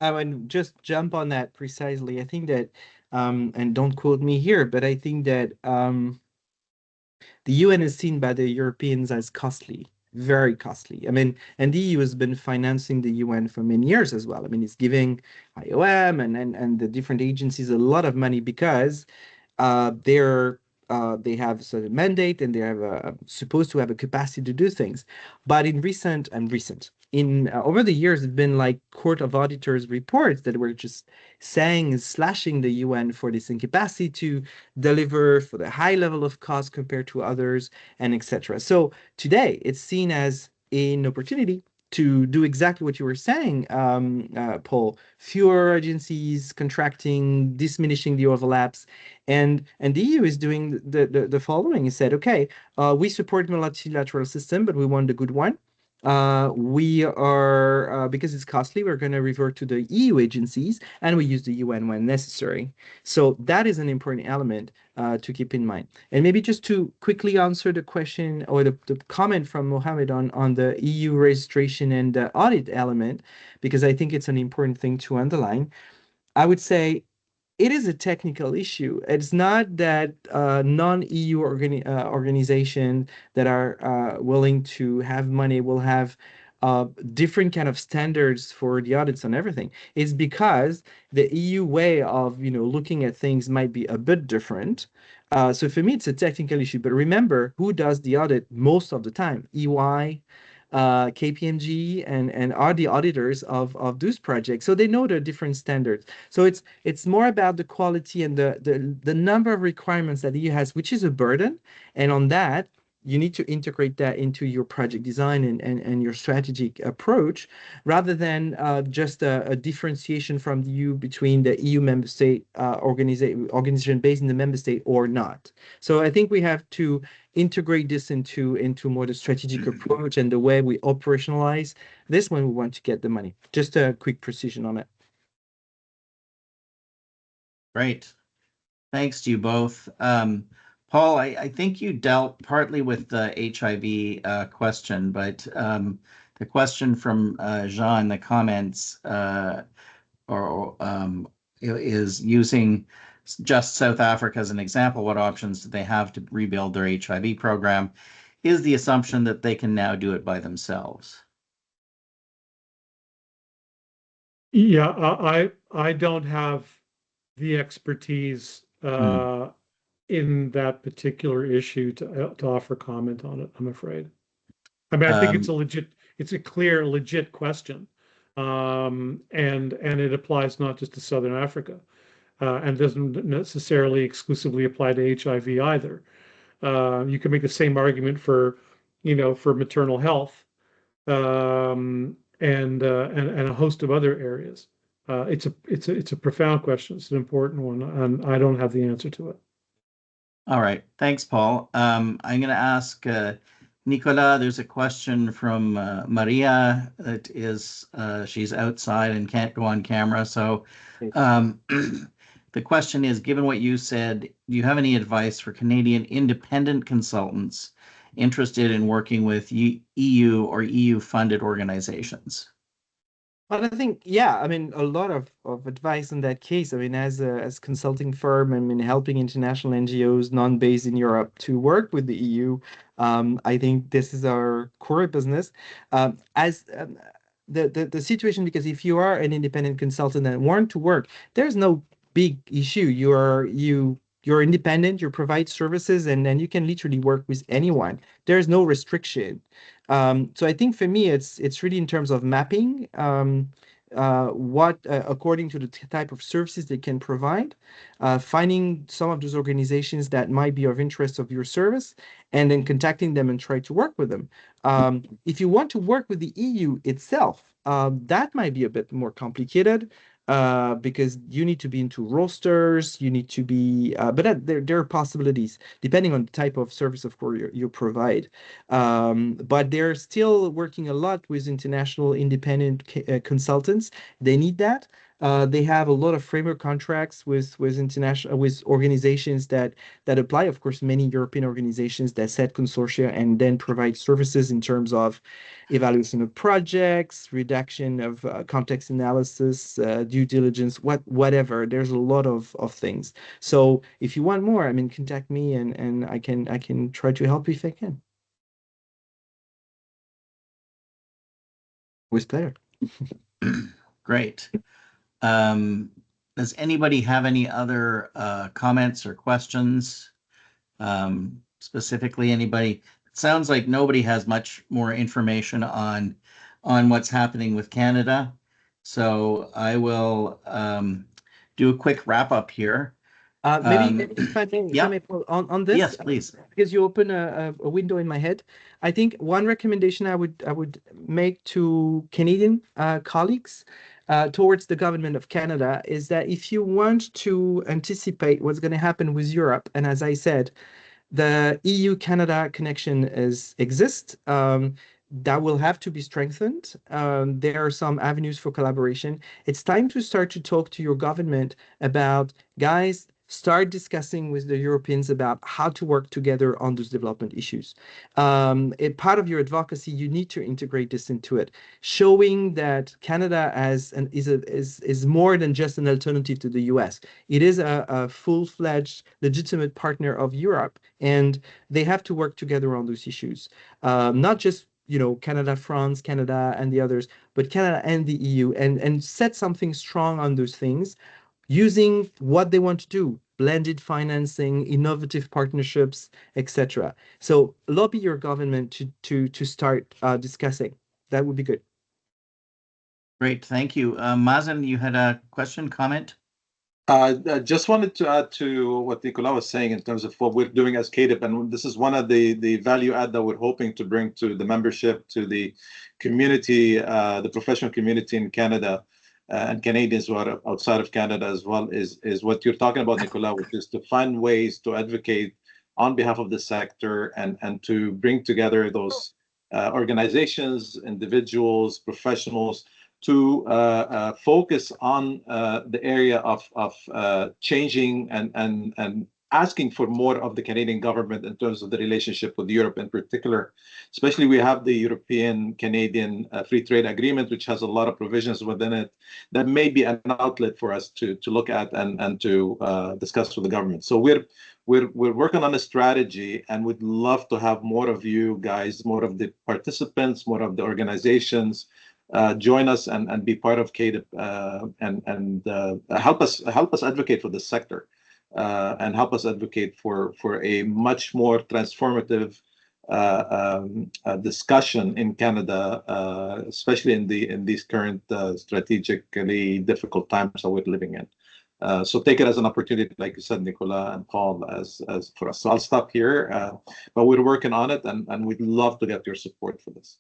I would just jump on that precisely. I think that, and don't quote me here, but I think that the UN is seen by the Europeans as costly, very costly. I mean, and the EU has been financing the UN for many years as well. I mean, it's giving IOM and the different agencies a lot of money because they have sort of mandate and they have supposed to have a capacity to do things. But in over the years, it's been like Court of Auditors reports that were just saying and slashing the UN for this incapacity to deliver, for the high level of cost compared to others, and etc. So today it's seen as an opportunity to do exactly what you were saying, Paul. Fewer agencies, contracting, diminishing the overlaps, and the EU is doing the following. It said, okay, we support multilateral system, but we want a good one. We are because it's costly, we're going to revert to the EU agencies, and we use the UN when necessary. So that is an important element to keep in mind. And maybe just to quickly answer the question or the comment from Mohammed on the EU registration and the audit element, because I think it's an important thing to underline. I would say it is a technical issue. It's not that non-EU organizations that are willing to have money will have different kind of standards for the audits and everything. It's because the EU way of looking at things might be a bit different. So for me, it's a technical issue. But remember, who does the audit most of the time? EY, KPMG, and are the auditors of those projects. So they know the different standards. So it's more about the quality and the number of requirements that EU has, which is a burden. And on that, you need to integrate that into your project design and your strategic approach, rather than just a differentiation from the EU between the EU member state organization based in the member state or not. So I think we have to integrate this into more the strategic approach and the way we operationalize this when we want to get the money. Just a quick precision on it. Great. Thanks to you both. Paul, I think you dealt partly with the HIV question, but the question from Jean in the comments is using just South Africa as an example. What options do they have to rebuild their HIV program? Is the assumption that they can now do it by themselves? Yeah, I don't have the expertise in that particular issue to offer comment on it, I'm afraid. I mean, I think it's a clear, legit question. And it applies not just to Southern Africa, and doesn't necessarily exclusively apply to HIV either. You can make the same argument for maternal health, and a host of other areas. It's a profound question. It's an important one, and I don't have the answer to it. All right. Thanks, Paul. I'm going to ask Nicolas. There's a question from Maria that is, she's outside and can't go on camera. So the question is, given what you said, do you have any advice for Canadian independent consultants interested in working with EU or EU-funded organizations? But I think, yeah, I mean, a lot of advice in that case. I mean, as a consulting firm, I mean, helping international NGOs non-based in Europe to work with the EU, I think this is our core business. The situation, because if you are an independent consultant and want to work, there's no big issue. You're independent, you provide services, and then you can literally work with anyone. There's no restriction. So I think for me, it's really in terms of mapping what, according to the type of services they can provide, finding some of those organizations that might be of interest of your service, and then contacting them and try to work with them. If you want to work with the EU itself, that might be a bit more complicated. Because you need to be into rosters, you need to be, but there are possibilities depending on the type of service, of course, you provide. But they're still working a lot with international independent consultants. They need that. They have a lot of framework contracts with organizations that apply. Of course, many European organizations that set consortia and then provide services in terms of evaluation of projects, redaction of context analysis, due diligence, whatever. There's a lot of things. So if you want more, I mean, contact me and I can try to help you if I can. With pleasure. Great. does anybody have any other comments or questions? Specifically, anybody? It sounds like nobody has much more information on what's happening with Canada. So I will do a quick wrap up here. Maybe if I may, Yeah. Paul, on this, Yes, please. because you open a window in my head. I think one recommendation I would make to Canadian colleagues towards the government of Canada is that if you want to anticipate what's going to happen with Europe, and as I said, the EU-Canada connection exists. That will have to be strengthened. There are some avenues for collaboration. It's time to start to talk to your government about, guys, start discussing with the Europeans about how to work together on those development issues. Part of your advocacy, you need to integrate this into it, showing that Canada is more than just an alternative to the US. It is a full-fledged, legitimate partner of Europe, and they have to work together on those issues. Not just Canada, France, Canada, and the others, but Canada and the EU, and set something strong on those things, using what they want to do, blended financing, innovative partnerships, etc. So lobby your government to start discussing. That would be good. Great, thank you. Mazen, you had a question, comment? I just wanted to add to what Nicolas was saying in terms of what we're doing as CAIDP, and this is one of the value add that we're hoping to bring to the membership, to the community, the professional community in Canada, and Canadians who are outside of Canada as well, is what you're talking about, Nicolas, which is to find ways to advocate on behalf of the sector and to bring together those organizations, individuals, professionals, to focus on the area of changing and asking for more of the Canadian government in terms of the relationship with Europe in particular. Especially, we have the European-Canadian Free Trade Agreement, which has a lot of provisions within it that may be an outlet for us to look at and to discuss with the government. So we're working on a strategy, and we'd love to have more of you guys, more of the participants, more of the organizations join us and be part of CAIDP and help us advocate for this sector and help us advocate for a much more transformative discussion in Canada, especially in these current strategically difficult times that we're living in. So take it as an opportunity, like you said, Nicolas and Paul, as for us. So I'll stop here, but we're working on it, and we'd love to get your support for this.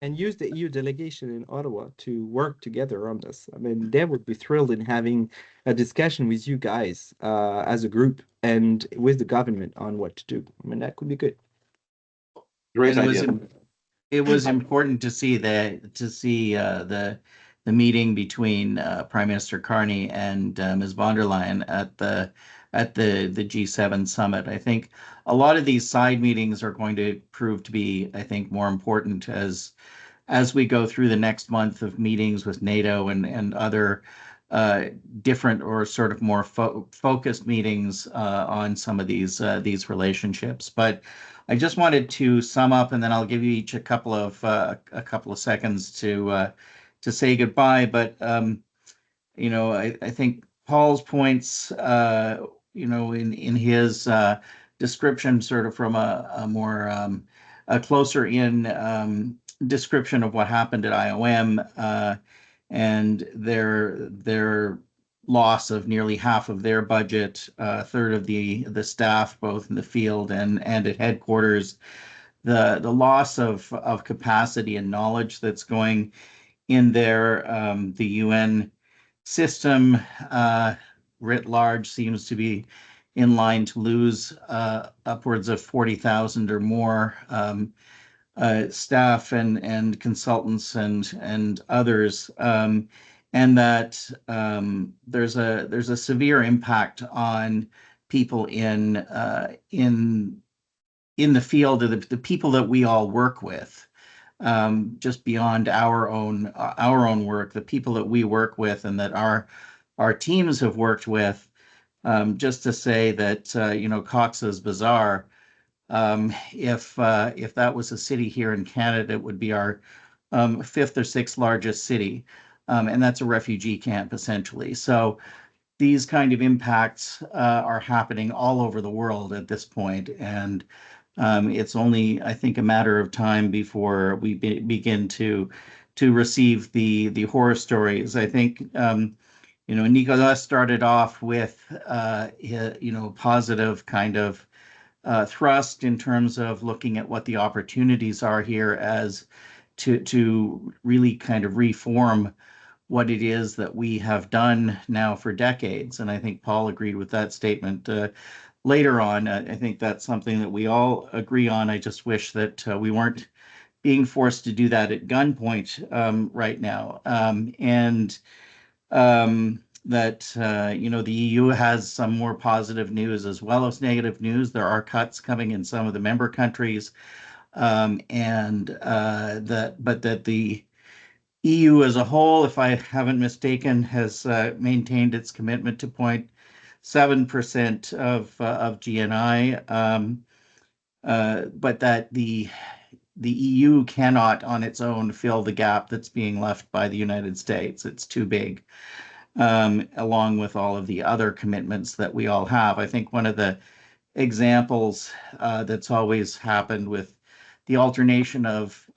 And use the EU delegation in Ottawa to work together on this. I mean, they would be thrilled in having a discussion with you guys as a group and with the government on what to do. I mean, that could be good. Great idea. It was important to see the meeting between Prime Minister Carney and Ms. von der Leyen at the G7 summit. I think a lot of these side meetings are going to prove to be, I think, more important as we go through the next month of meetings with NATO and other different or sort of more focused meetings on some of these relationships. But I just wanted to sum up, and then I'll give you each a couple of seconds to say goodbye. But I think Paul's points, in his description, sort of from a more a closer in description of what happened at IOM and their loss of nearly half of their budget, a third of the staff, both in the field and at headquarters, the loss of capacity and knowledge that's going in there. The UN system writ large seems to be in line to lose upwards of 40,000 or more staff and consultants and others, and that there's a severe impact on people in the field, of the people that we all work with, just beyond our own work, the people that we work with and that our teams have worked with. Just to say that Cox's Bazar, if that was a city here in Canada, it would be our fifth or sixth largest city. and that's a refugee camp essentially. So these kind of impacts are happening all over the world at this point, and it's only, I think, a matter of time before we begin to receive the horror stories. I think Nicolas started off with positive kind of thrust in terms of looking at what the opportunities are here as to really kind of reform what it is that we have done now for decades. And I think Paul agreed with that statement later on. I think that's something that we all agree on. I just wish that we weren't being forced to do that at gunpoint right now. And that the EU has some more positive news as well as negative news. There are cuts coming in some of the member countries, but that the EU as a whole, if I haven't mistaken, has maintained its commitment to 0.7% of GNI, but that the EU cannot on its own fill the gap that's being left by the United States. It's too big, along with all of the other commitments that we all have. I think one of the examples that's always happened with the alternation of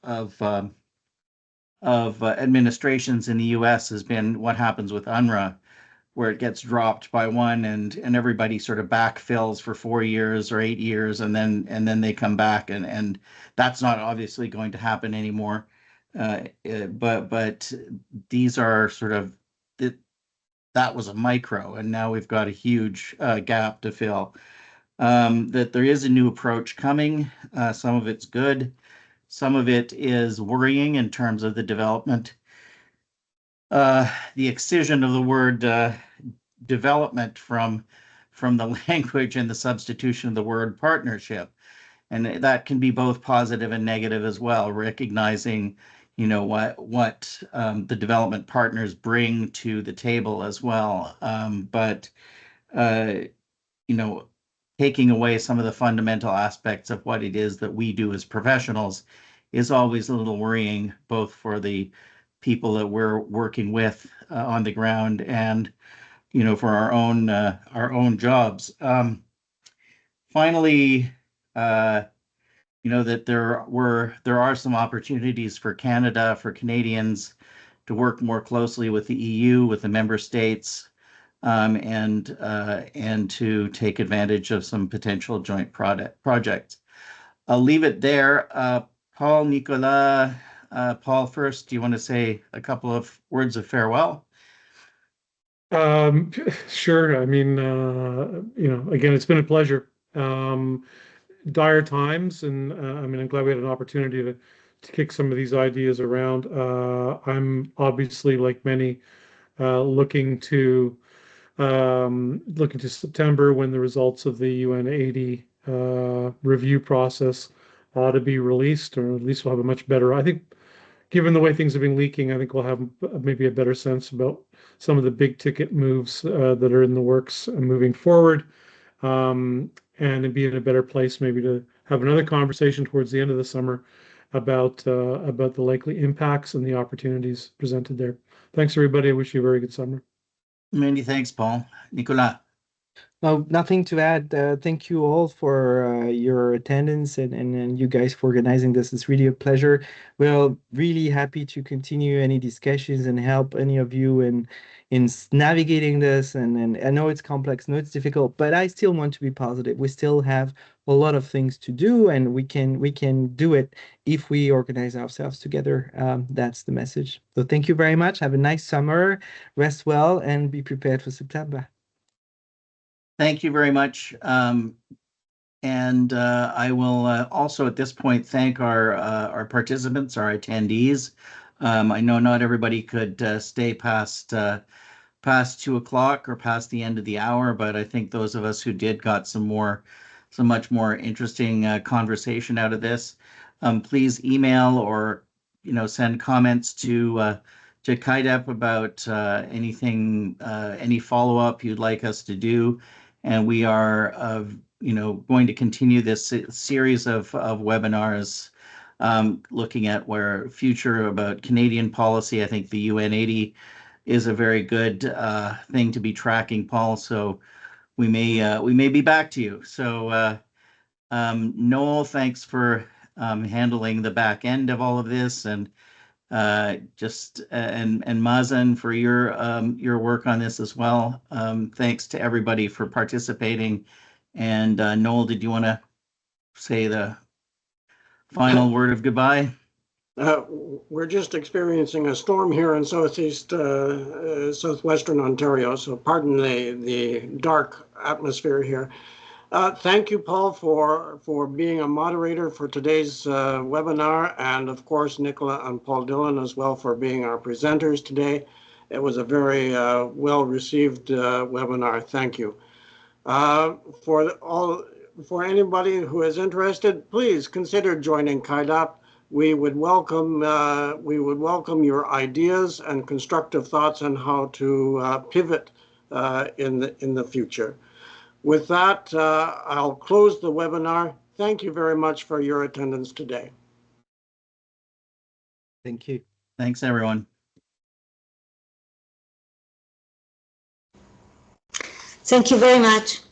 administrations in the U.S. has been what happens with UNRWA, where it gets dropped by one and everybody sort of backfills for 4 years or 8 years, and then they come back, and that's not obviously going to happen anymore. But these are sort of that was a micro, and now we've got a huge gap to fill. That there is a new approach coming. Some of it's good. Some of it is worrying in terms of the development. The excision of the word development from the language and the substitution of the word partnership. And that can be both positive and negative as well, recognizing what the development partners bring to the table as well. But taking away some of the fundamental aspects of what it is that we do as professionals is always a little worrying, both for the people that we're working with on the ground and for our own jobs. Finally, that there are some opportunities for Canada, for Canadians, to work more closely with the EU, with the member states, and to take advantage of some potential joint projects. I'll leave it there. Paul, Nicolas, Paul first, do you want to say a couple of words of farewell? Sure. I mean, again, it's been a pleasure. Dire times, and I'm glad we had an opportunity to kick some of these ideas around. I'm obviously, like many, looking to September, when the results of the UN 80 review process ought to be released, or at least we'll have a much better, I think, given the way things have been leaking, I think we'll have maybe a better sense about some of the big ticket moves that are in the works moving forward, and be in a better place maybe to have another conversation towards the end of the summer about the likely impacts and the opportunities presented there. Thanks, everybody. I wish you a very good summer. Many thanks, Paul. Nicolas. No, nothing to add. Thank you all for your attendance and you guys for organizing this. It's really a pleasure. We're really happy to continue any discussions and help any of you in navigating this. And I know it's complex, I know it's difficult, but I still want to be positive. We still have a lot of things to do, and we can do it if we organize ourselves together. That's the message. So thank you very much. Have a nice summer. Rest well and be prepared for September. Thank you very much. And I will also at this point thank our participants, our attendees. I know not everybody could stay past 2 o'clock or past the end of the hour, but I think those of us who did got some much more interesting conversation out of this. Please email or send comments to CAIDP about anything, any follow-up you'd like us to do. And we are, going to continue this series of webinars looking at where future about Canadian policy. I think the UN 80 is a very good thing to be tracking, Paul. So we may be back to you. So Noel, thanks for handling the back end of all of this, and and Mazen for your work on this as well. Thanks to everybody for participating. And Noel, did you want to say the final word of goodbye? We're just experiencing a storm here in southwestern Ontario, so pardon the dark atmosphere here. Thank you, Paul, for being a moderator for today's webinar, and of course, Nicola and Paul Dillon as well for being our presenters today. It was a very well-received webinar. Thank you. For anybody who is interested, please consider joining CAIDP. We would welcome your ideas and constructive thoughts on how to pivot in the future. With that, I'll close the webinar. Thank you very much for your attendance today. Thank you. Thanks, everyone. Thank you very much.